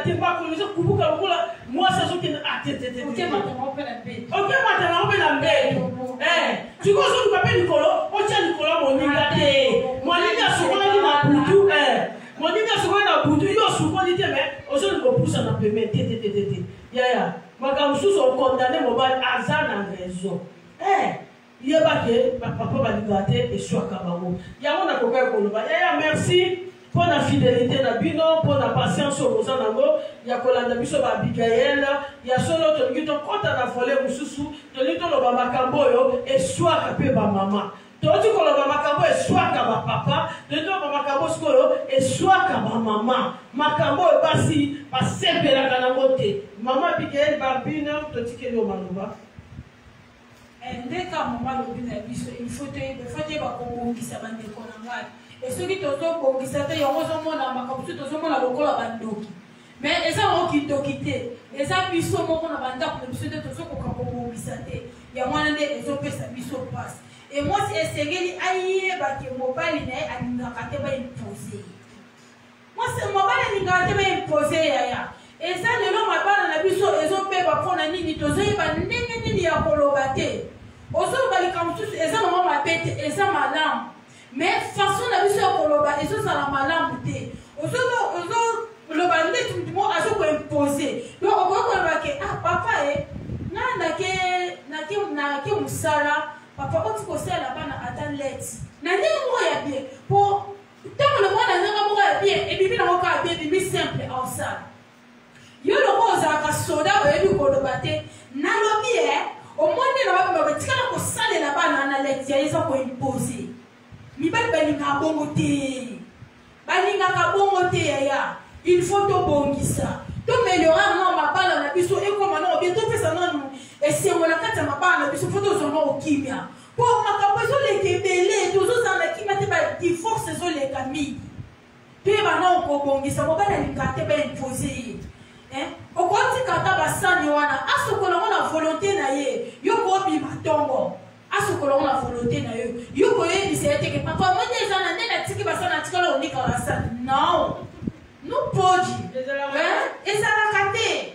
te pas connaître kubuka lokola moi ça so que ah te OK maintenant on peut la paix. OK maintenant on peut la paix. Tu vois so tu peux Nicolo o tia Nicolo moninga te moninga sokola ni na butu moninga sokola na butu yo sokola ni te mais o so ko poussa na peme te ya makambo susu o condamner mobile azana raison il y a pas que papa va liberté et soit kabango ya on a koka koloba ya merci pour la fidélité na bino pour la patience au rozanango ya kolanda biso ba Abigail ya solo to ngito kota na volé mususu to lito lo ba makambo yo et soit kapé ba mama to ti ko lo ba makambo et soit ka ba papa to lito ba makambo skoyo et soit ka ba mama makambo e basi ba sepela kana mote mama Abigail ba bino to ti ke lo maloba ndeka mama lobi na biso il faut te bakobongisa bandeko na ngai et soki tozobongisa te yango ozomona makambo so tozomona lokola bandoki mais eza yango kindoki te eza biso moko na bandako na biso te tozokoka kobongisa te yango wana nde ezopesa biso mpasi et mwasi esengeli ayebake mobali na ye alingaka te baimpose mobali alingaka te baimpose yaya eza lelo mabala na biso ezobeba mpona nini tozoyeba ndenge nini ya koloba te ozoloba likambo mosusu eza mama mabe te eza malamu mais façon na biso ya koloba ezozala malamu te ozoloba ndeti mutu mo azokoimpose donc okoki koloba ke papa nake mosala papa oti kosala bana ata leti na ndenge moko ya bien po ntango le mwana ndenge moko ya bien ebimi nango kaka bien ebimi simple aosala yo loko ozalaka soda oyebi koloba te nalobi omoni na babima batikala kosalela bana na leti ya eza koimpose mibali balingaka bongo te yaya il faut tobongisa tomeliorer na mabala na biso ekoma na obie topesa nanu esengo na kati ya mabala na biso fo tozonga okimia mpo makambo ezoleka ebele tozozala na kimia te badiforce ezoleka mingi toyeba na okobongisa mobali alingaka te baimpose ye okotika ata basani wana asokolango na volonté na ye yo koobima ntongo asokolango na volonté na yo yo koyebisa ye teke papa moni eza na nde natiki basani atikala onika basani non nupodi ezalaka te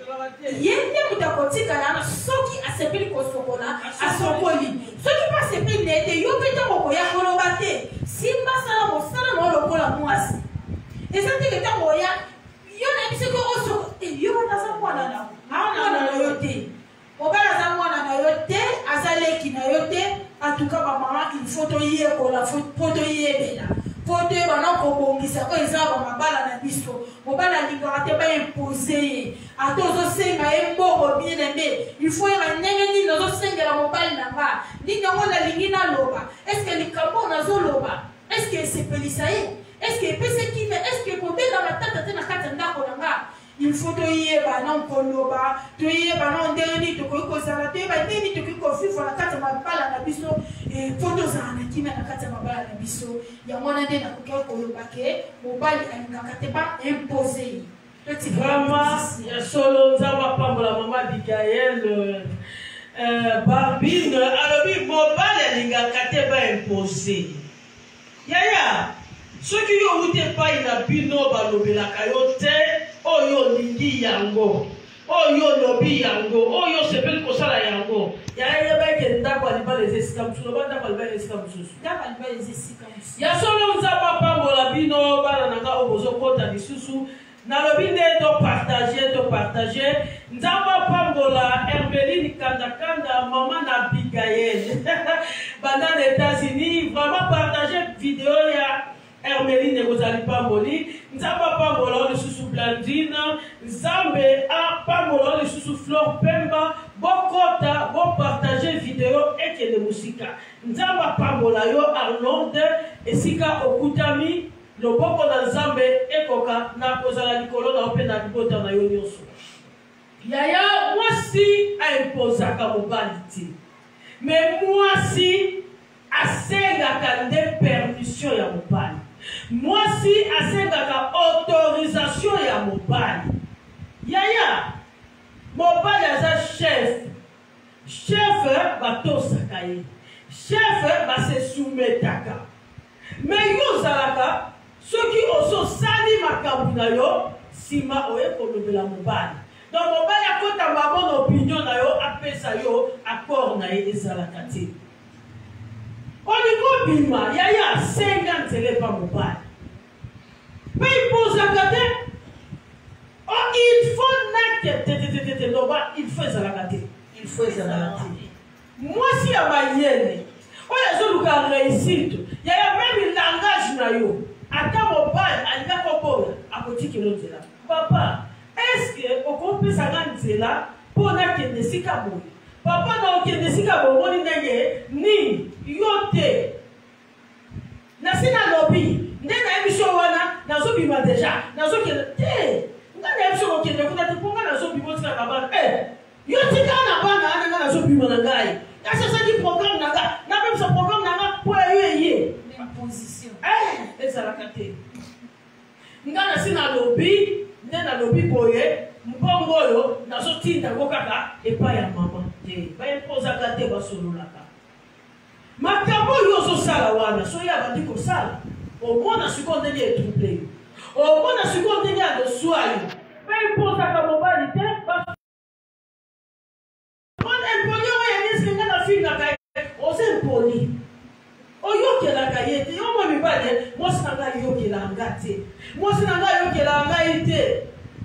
ye nde moto akotikala na soki asepeli kosokola asokoli soki mpe asepeli na ye te yo mpe ntango koya koloba te simba sala mosala na olokola mwasi eza teke ntango oya yo na biso ko osoko yo naza mwana na yo te mobali aza mwana na yo te aza leki na yo te atuka bamama il faut toyekola po toyebela po toyeba na kobongisa oyo eza bamabala na biso mobali alingaka te baimpose ye ata ozosenga ye mbongo bieneme il faut yeba ndenge nini ozosengela mobali na nga ndenge yango nalingi naloba eske likambo nazoloba eske esepelisa ye eske epesaki me eske kobenda matata te na kati ya ndako na nga il faut toyeba na nkoloba toyeba na ndenge nini tokoki kozala toyeba ndenge nini tokoki kofifwa na kati ya mabala na biso po tozala na kimia na kati ya mabala na biso yango wana nde nakoki koloba ke mobali alingaka te baimpose ye vraiment ya solo nzambe apambola mama Abigail barbine alobi mobali alingaka te baimpose yaya soki yo ute epai na bino balobelaka yo te oyo olingi yango oyo olobi yango oyo osepeli kosala yango yayebake ndako alibala eza esika mosusu loba ndako alibala esika mosusu ya solo nzambe apambola bino bana na nga oyo bozokota lisusu nalobi nde topartage nzambe apambola Hermeline kandakanda mama na Abigail banda na États-Unis vraiment partage video ya Hermeline ekozali pamboli nzambe apambola lisusu Blandine nzambe apambola lisusu Flor Pemba bokota bopartage video ekende musika nzambe apambola yo Arnold esika okutami loboko na nzambe ekoka na kozala likolo na ope na libota na yo nyonso yaya mwasi aimpozaka mobali te me mwasi asengaka nde permission ya mobali mwasi asengaka autorisation ya mobali yaya mobali aza chef batosaka ye chef base soumetaka me yo ozalaka soki ososali makambo na yo sima oye kolobela mobali. Donc mobali akota ma bonne opinion na yo apesa yo accord na ye ezalaka te. Olingo bima yaya 50 tele pa mobali. Mais il pose la gâte. Oh, il faut il faut ezalaka te. Il faut ezalaka te. Moi si ya mayele. Oya zo luka réussite. Yaya même langage na yo. Ata mobali alinga koboya akotiki lo nzela. Papa, est-ce que on peut s'arranger là pour nakende sika boye? Papa na okende sika boye moni ndenge ni yote. Na sina lobby, ndena emission wana nazo bima déjà. Nazo kende te. Ngana emission okende kuna te ponga nazo bima tika kabana. Yo tika na bana ana nazo bima na ngai. Kasa sa di programme na nga, na même ce programme na nga pour yeye. Même position. Ezalaka te. Ngana sina lobby. Nena lobi boye mbongo oyo nazotinda ngo kaka epai ya mama te bayempozaka te basololaka makambo oyo ozosala wana soki abandi kosala omona sikoyo ndenge etrouble yo omona sikoyo ndenge adoswa yo bayempozaka mobali te impoli oyo yeneske nga na fingaka oza impoli oyokelaka ye te yo mwa mibali mwasi na ngai yokelanga te mwasi na ngai yokelanga ngai te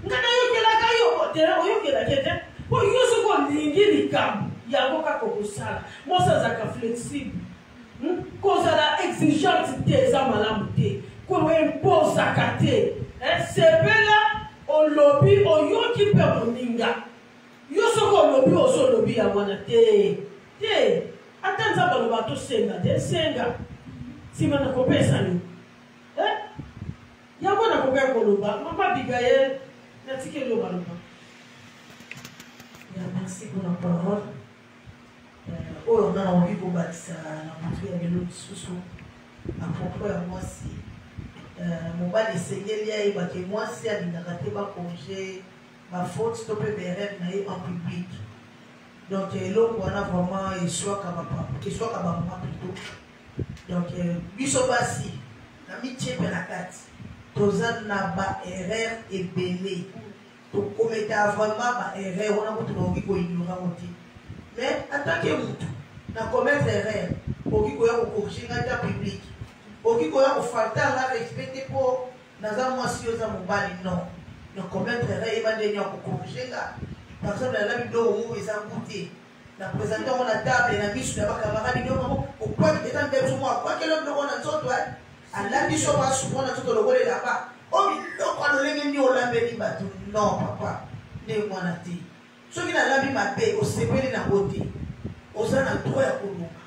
nga nayokelaka yo te oyokelake te po yo soki olingi likambo yango kaka okosala mwasi azalaka flexible kozala exigente te eza malamu te koempozaka te sepela olobi oyoki mpe moninga yo soki olobi ozolobi ya wana te te ata nzambe aloba tosenga te senga nsima na kopesa yo yango na kokoya koloba mama Bigaye natikeli yo baloba. Merci pour la parole. On a envie de bâtir la montrer à l'autre sous à propos de moi si mon bas d'essayer lié et que moi si à l'inarrêté va congé ma faute stopper mes rêves en public. Donc l'autre on a vraiment soit comme maman plutôt. Donc bisobasi la mitié per la carte. Tozan na ba erreur et belé. To commettre vraiment ba erreur on a beaucoup de gens qui ignorent. Mais en tant que mutu na commettre erreur oki ko ya ko corriger na public oki ko ya ko falta la respecter pour naza mwasi oza mobali non na commettre erreur eba ndenya ko corriger nga par exemple la bido mu eza goûter na présenter on la table na bisu na ba camarade ndio mamo ko kwa kiteta ndezo mwa kwa kelo ndo na nzoto ala biso ba souvent na toto lokole la ba o lo kwa lo lenge ni olambeli batu non papa ne mwana ti soki na lambi mabe osepeli na bote oza na droit ya koluka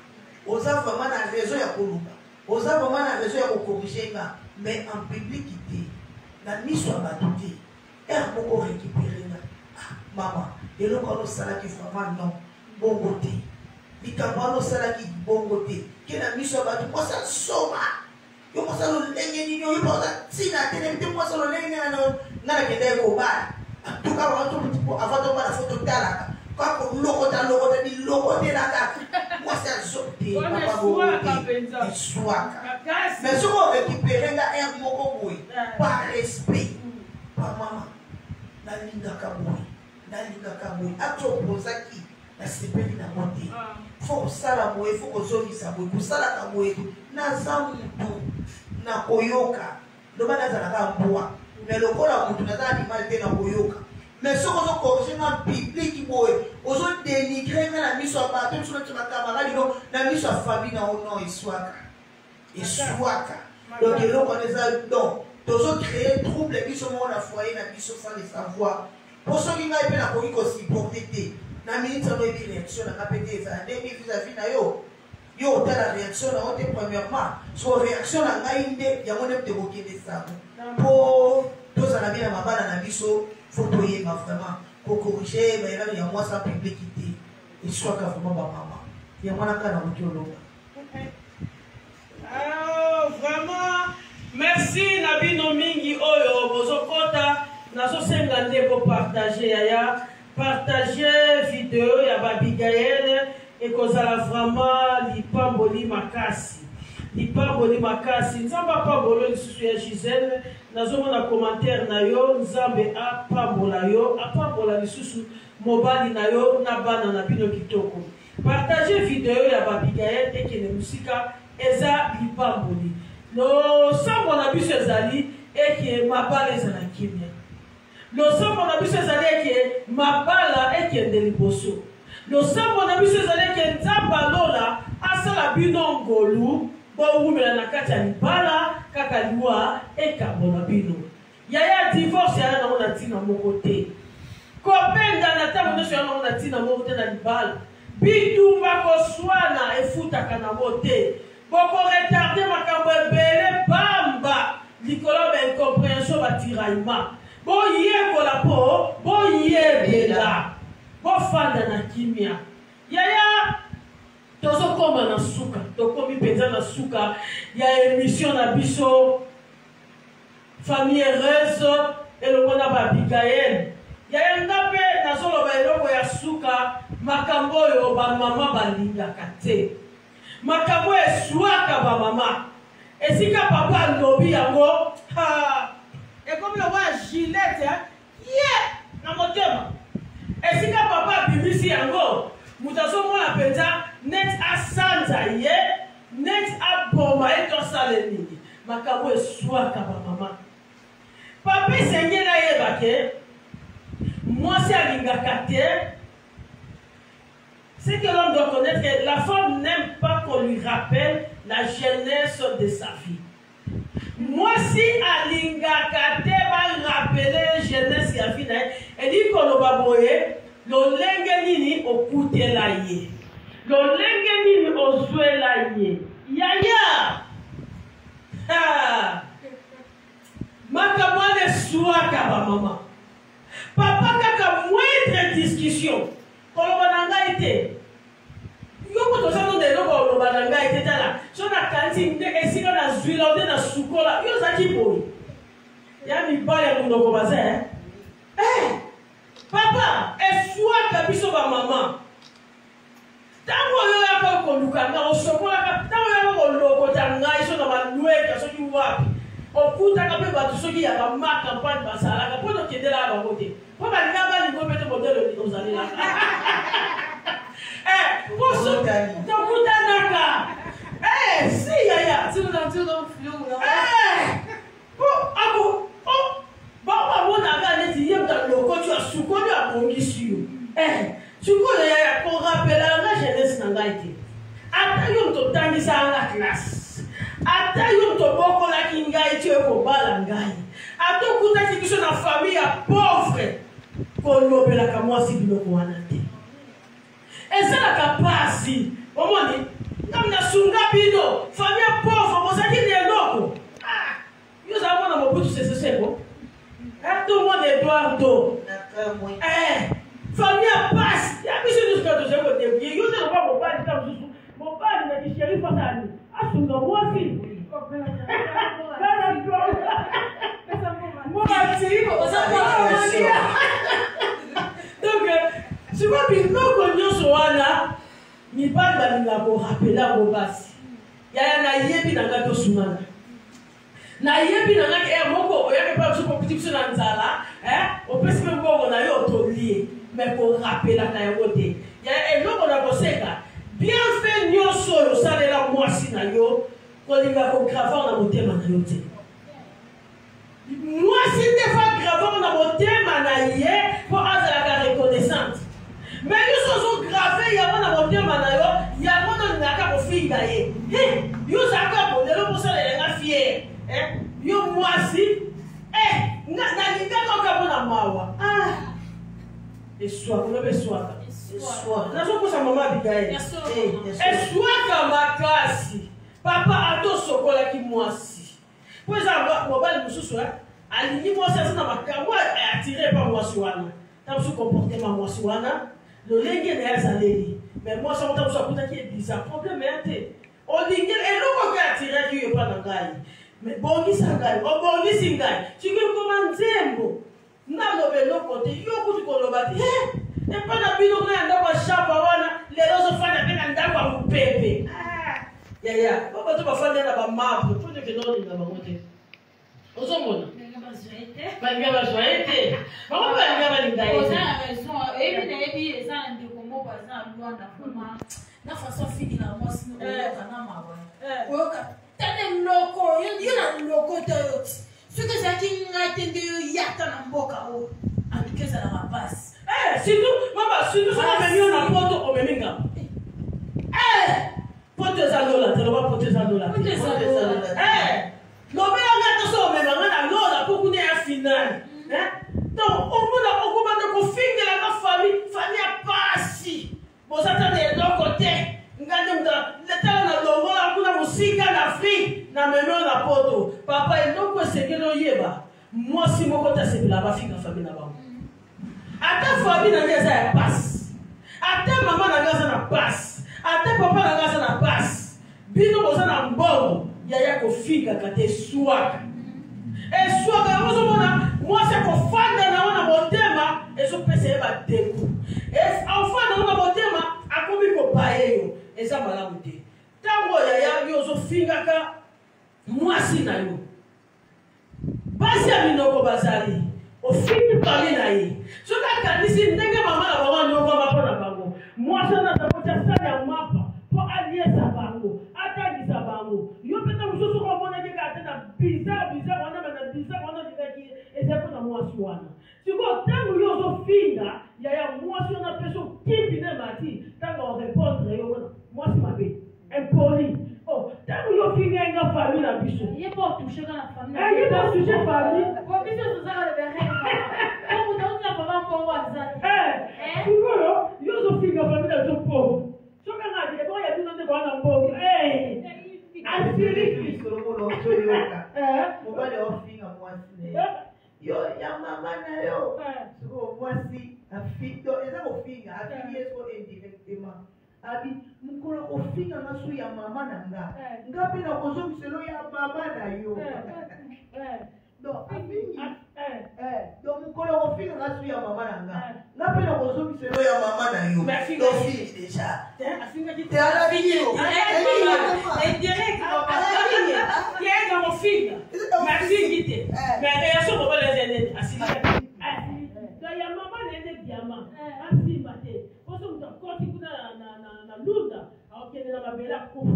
oza vraiment na raison ya koluka oza vraiment na raison ya kokorrige nga mais en public te na miso ya bato te ere moko récupérer nga mama eloko wana osalaki vraiment non bongo te likambo wana osalaki bongo te ke na miso ya bato mosa soma yo mosa lolenge nini oyo baoza ntina te nebi te mosa lolenge nga na kende kobala en tout cas avant de voir la photo talaka quand lokota di lokote la kaka moi c'est sorti papa bote swaka mais si on récupérer la air moko boy par respect pa mama na linga ka boy ato posaki na sepeli na monte faut sala boy faut kozongisa boy kusala ka boy na zamu na koyoka ndo bana za ka mboa mais lokola mutu na za animal te na koyoka mais ce qu'on a corrigé dans le public aux autres dénigré dans la mission à partir sur notre camarade dans la mission à famille dans le nom et soit donc là on les a donc tous autres créer trouble qui sont dans la foyer la mission sans les savoir pour ceux qui n'ont pas la police aussi porté na minute on a eu réaction on a pété ça dès vis-à-vis na yo t'as la réaction là on est premièrement sur réaction là il y a mon de bloquer des sables pour tous à la vie la mabala na biso photo yema vraiment pour corriger mais là il y a moi sans publicité et soit que vraiment maman il y a moi la kana mutiologa vraiment merci Nabino mingi oyo bozokota nazo senga ndeko partager yaya partager vidéo ya Bigaye et kozala vraiment lipamboli makasi Ipamboli makasi nzamba pambolo lisusu ya Gisèle nazomona commentaire na yo nzambe apambola yo apambola lisusu mobali na yo na bana na bino kitoko. Partagez vidéo ya Abigail ekene musika eza lipamboli. No sambo na biso ezali eke mabala ezala kimia. No sambo na biso ezali eke mabala ekende liboso. No sambo na biso ezali eke nzamba lola asala bino ngolu bo wumela na kati ya libala kaka liwa ekabona bino. Yaya divorce ya na mona tina moko te. Kopenda na tamo nyonso ya na mona tina moko te na libala. Bitumba koswana efutaka na mote. Boko retarde makambo ebele bamba likolo ba incompréhension batiraillement. Bo yekola po bo yebela. Bo fanda na kimia. Yaya tozo koma na suka. Tokomi penza na suka. Ya émission na biso famille heureuse eloko ba Abigail. Yaya ngape nazolo ba eloko ya suka makambo yo ba mama balingaka te. Makambo eswaka ba mama. Esika papa lobi yango ha ekomi lo wa Gillette na motema. Esika papa bimisi yango mutazo mona penza net asanza ye net aboma eto saleni. Makambo eswaka ba mama. Papa sengela ye bake moi c'est alingaka te. C'est que l'homme doit connaître que la femme n'aime pas qu'on lui rappelle la jeunesse de sa vie. Moi, si Alingakate va rappeler la jeunesse de sa vie, elle dit qu'on va boyer, le lengenini au côté laïe. Le lengenini au souhait laïe. Yaya! Makamane souaka ma maman. Papa kaka moindre discussion. Kolobananga ite. Yoko to sano de loko kolobananga ite tala. So na kanti nde esika na zwila ode na sukola. Yo zaki boy. Ya mi baya mundoko baze. Papa, eswa kabiso ba mama. Tango yo ya ko koluka na osokola ka. Tango ya ko loko tanga iso na manueka so ki wapi. Okuta kape batu so ki ya ba maka pan basala ka pono kendela ba kote. Papa ngaba ni ngombe to modelo ni ozalila. Posso takutanaka. Si yaya. Tu não flou, não. Abo. Baba mona ga neti yebda loko tu asuko ni abongisi yo. Suko yaya ko rappela nga jeunesse na ngaite. Ata yo to tangisa nga classe. Ata yo to boko la kingai tu ko bala ngai. Ato kuta kiso na famille pauvre. Ko lobela ka mwasi biloko wana te. Ezala pasi. Omoni, namna sunga bino, famille pauvre, mozaki de loko. Yo za mona mobutu seseko. Tout le monde est Eduardo. Famille passe. Ya biso nous ka to seko de bien. Yo se ba mo ba ta zuzu. Mo ba ni na sheri fatani. Asunga mwasi. Donc, tu vois, il faut qu'on y soit ni pas de la rappeler à Bobasi. Il y a un yebi dans la dosumana. Na yebi dans la moko, il y a pas de petit sur la nzala, au plus que on a eu autre lié, mais pour rappeler la taille. Il y a un homme on a bossé là. Bien fait nyoso, ça de la moisi na yo, qu'on y va grave dans mon thème na yo. Moi, si tu fais grave dans mon thème na yé, pour avoir la reconnaissance. Mais nous sommes gravés, il y a un monté manayo, il y a un monté naka pour fille gaye. Yo zaka pour de l'eau ça les fier. Yo moi si, na linga kwa bona mawa. Et soit, on le soit. Na zo ko sa mama Abigail. Et soit comme makasi. Papa ato sokola ki mwasi. Pour ça mobile mususu alingi mwasi na makambo attiré par mwasi wana. Dans ce comportement mwasi wana. Le lingue est azaleli. Mais moi, ça m'a dit que c'est bizarre. Problème est on dit que l'eau qui a tiré qui est pas dans gaï. Mais bon, qui s'en gaï. Oh, bon, qui s'en gaï. Tu peux commenter, bon. N'a pas l'eau côté. Yo, tu peux le battre. Et pas la bino, on a un chapa, les autres fans avec un daba ou pépé. Yaya, papa tu vas faire la marbre, pour que non, il va monter. Aux hommes, Malinga bazoete. Maman Malinga Malinga. Vous avez raison. Et puis les gens de comment par exemple loin d'affaire. Na façon fini na moi sinon kana mawa. Oka tane loko, yo na loko toyoti. Ce que ça qui n'attendi yata na mboka o. Andikeza na mabasi. Surtout maman, surtout ça même yo na poto o meminga. Poto za dola, tu vas poto za dola. Poto za dola. L'obéa n'a pas mais maintenant l'autre pour qu'on ait un final. Donc au bout d'un moment de config de la famille a pas si. Bon ça t'as de l'autre côté. Regardez l'état na longo la kuna musique en Afrique na même na poto. Papa il donc c'est que no yeba. Moi si mon côté c'est la famille na ba. Ata famille na ngeza passe. Ata maman na ngeza na passe. Ata papa na ngeza na passe. Bino boza na mbongo. Yaya kofika kate swaka. Swaka moi c'est qu'on fanda na wana motema ezo pese eba deku. Enfant na wana motema akomi ko paeyo eza malamu te. Tango yaya yo zo finga ka mwasi na yo. Basi ya minoko bazali. Ofini pali na ye. Soka kanisi ndenge mama na baba nyoko mapona bango. Mwasi na tapocha sali ya mapa. Po aliesa bango. Atagisa bango. Yo peta mususu kwa mwana kika atena bizarre wana mana bizarre wana kika ki ezepo na mwasi wana. Siko tangu yo zo finga ya mwasi wana peso kipi ne mati tangu on répondre yo wana mwasi mabe impoli. Oh tangu yo finga nga famille na biso. Il pas toucher dans la famille. Il est pas toucher famille. Pour biso tout ça le berre. Comme dans la maman pour waza. Siko yo zo finga famille na zo pauvre. Soka nga di ko ya bino ne ko na pauvre. Asiri Solomon Ochoyoka. Mobile ofinga mwasi. Yo ya mama na yo. So mwasi afito eza ofinga afili eso indirectement. Abi mukolo ofinga nasu ya mama na nga. Ngapi na kozo miselo ya mama na yo. Donc afingi donc mukolo ofinga nasu ya mama na nga. Ngapi na kozo miselo ya mama na yo. Donc fini déjà. Afinga ki te ala video. Indirect. Qui est dans mon film. Ma fille dit. Mais réaction pour les aider. Assis. Donc il y a maman les diamants. Assis maté. Pour ce que quand tu na lunda, alors qu'il est dans ma belle coupe.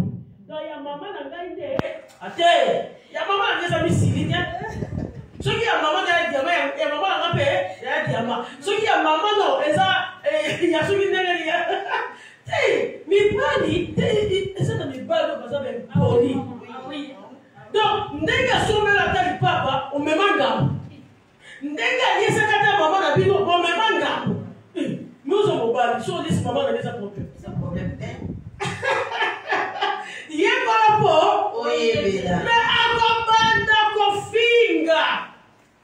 Donc il y a maman na gaïde. Attends. Il y a maman les amis civils. Ce qui a maman dans les diamants, et maman a rappelé les diamants. Ce qui a maman non, et ça, il y a ce qui n'est rien. Mi bali, essa na mi bali kwa sababu poli. Donc, ndenga sombe la tali papa, o memanga. Ndenga yesa kata mama na bino, o memanga. Nous sommes bali, so this mama na yesa problème. C'est problème Yeba po, oyebela. Mais akobanda ko finga.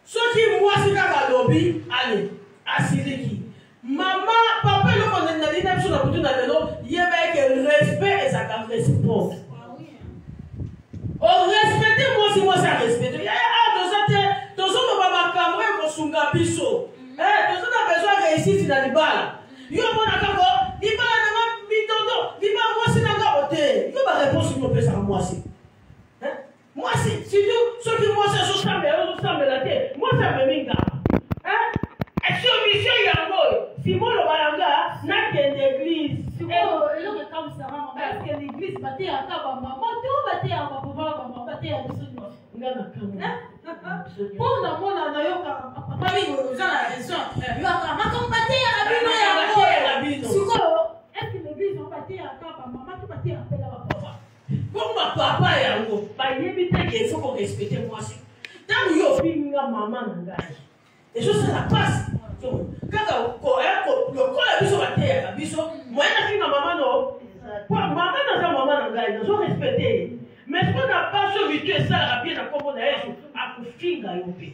Soki mwasi kaka lobi, allez, asiriki. Maman, papa, le monde n'a dit même chose à côté de l'eau, il y avait que respect et ça quand respect. Oh, respectez moi si moi ça respecte. Il y a deux autres maman camoué pour sunga biso. Deux autres a besoin de réussir dans les balles. Yo mon akako, di bala na ma mitondo, di ba moi si na gabote. Yo ba réponse sur mon ça moi si. Moi si tout ceux qui moi ça so ça me la tête. Moi ça me minga. Action mission yango. Si moi le balanga na l'église. Et comme ça maman parce que l'église battait à ta maman, tout battait à papa, maman battait à tout ngana kama. Pour la mona na yo ka papa bi go za la raison. Yo ka makam battait à la bino. Siko, est-ce que l'église on battait à ta maman, tu battais à papa. Comme ma papa yango, ba yebi te qu'il faut qu'on respecte moi aussi. Tant yo finga maman ngai. Et je ça la passe. Kaka ko le ko la biso bateya ka biso moyena finga mama no kwa mama na za mama na ngai zo respecter mais ce qu'on n'a pas sur virtu ça la bien na kombo na Yesu akufinga yo pe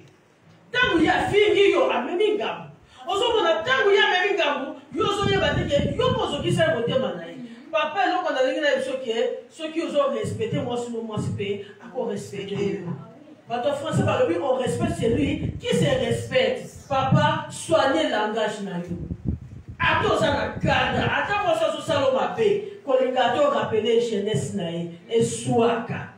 tangu ya fingi yo amemi ngambu ozo mona tangu ya amemi ngambu yo zo ya bateke yo mozo kisa motema na ye papa lo ko na lingi na biso ke ceux qui ozo respecter moi sur moi pe ako respecter Quand en français, par le but, on respecte celui qui se respecte. Papa, soignez le langage. atoza na cadre ata moso azosala mabe kolinga to rappeler jeunesse na ye eswaka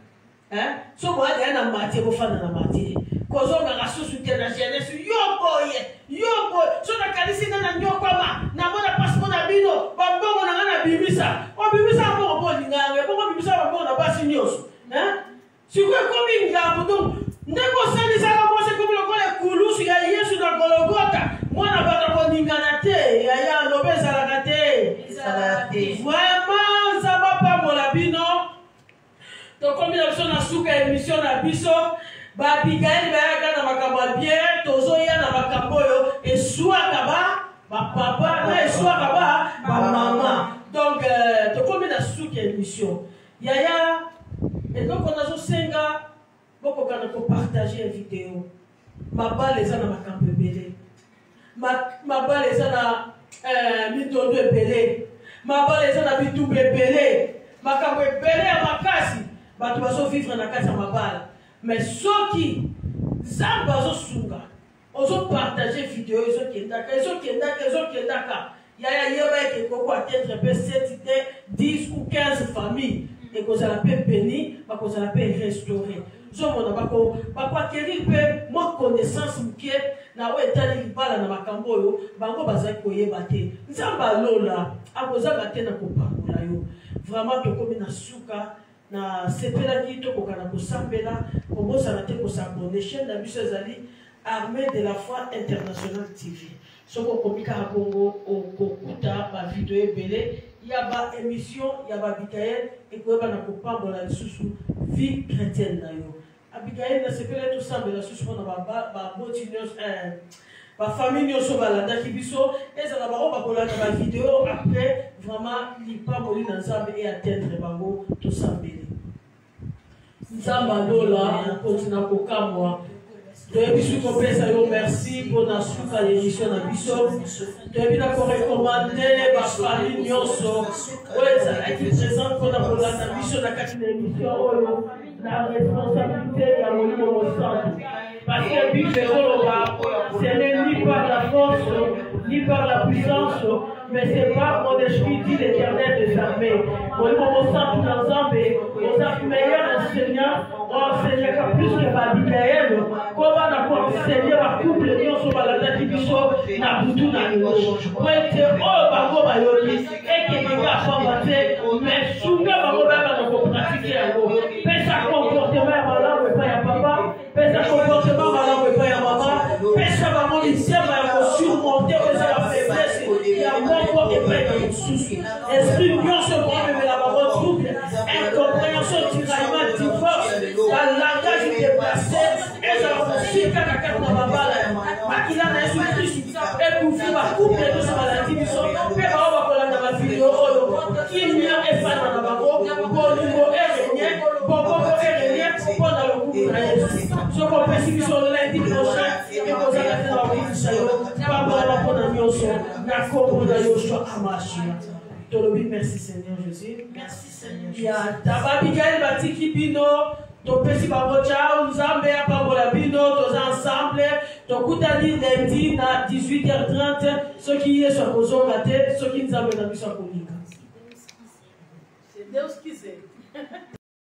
so boya na matie bofana na matie kozonga susu te na jeunesse yo boye so nakanisi na nyokwama namona pasi mona bino bambongo na ngana bimisa obimisa mbongo po linganga bongo bimisa bambongo na basi nyonso sikoyo ekomi ngambo donc ndenge osalisaka mwasi ekomi lokola ekulusu ya yesu na gologota mwana bato koningana te yaya alobe ezalaka te vraiment nzambe apambola bino tokomi na biso na suka émission na biso babigaeli bayaka na makambo ya bien tozoya na makambo oyo eswaka bapapa na eswaka bamama donc tokomi na suka émission yaya eloko nazosenga bokokana kopartage video mabala eza na makambo ebele mabala eza na mitondo ebele mabala eza na bitumba ebele makambo ebele ya makasi bato bazovivre na kati ya mabala mais soki nzambe azosunga ozopartage video ezokendaka yaya yeba eke koko atteindre mpe 7 10 ou 15 familles ekozala mpe béni bakozala mpe restauré zomona bakoakerir mpe mwa connaissance moke na oyo etali libala na makambo oyo bango bazali koyeba te nzambe alola akozanga te na kopambola yo vraiment tokomi na suka na sepelaki tokokana kosambela kobosana te kosabone chaîne na biso ezali Armée de la foi internationale TV soki okomi kaka bongo okokuta bavideo ebele ya baémission ya babigael ekoyeba na kopambola lisusu vie chrétienne na yo abigail nasepele tosambela lisusu mpona baboti nyonso bafamille nyonso balandaki biso ezala bango bakolanda bavideo après vraiment lipamboli na nzambe e atteindre bango tosambeli nzambe alola okontina kokamwa toyebi soki kopesa yo merci mpona suka l'émission na biso toyebi na korekomande bafamille nyonso oyo ezalaki présente mpona kolanda biso na kati na émission oyo la responsabilité ya molimo mosantu parce que bible ekoloba ce n'est ni par la force ni par la puissance mais c'est par mon esprit dit l'Éternel des armées molimo mosantu na nzambe oza meilleur enseignant oenseignaka plus que babigael koba na koenseigner bacouple nyonso balandaki biso na butu na lelo po ete oyo bango bayoki ekendeka apamba te mais sunga bango bayaka na kopratike yango pesa comportement ya malamu epai ya papa pesa comportement malamu epai ya mama pesa bango lisema ya kosurmonte oyo eza la faiblesse ya moko epai na mosusu esprit nyonso komemela bango trouble incompréhension tiraillement divorce la langage déplacé ezala kosika na kati na babala makila na yesu kristu ekufi bakouple nyonso balandi biso mpe bao bakolanda bavideo oyo kimia efana na bango bolingo erenye bokoko erenye mpona lokumu na yesu soko opesi biso lundi prochain ekozala te na bakofisa yo pambola mpona nyonso na kombo na yoshua amashia tolobi merci seigneur jésus Merci Seigneur. ya tababigael batiki bino topesi bango ciao nzambe apambola bino toza ensemble tokutani lundi na 18h30 soki yesu akozonga te soki nzambe na biso akolinga C'est Deus quiser.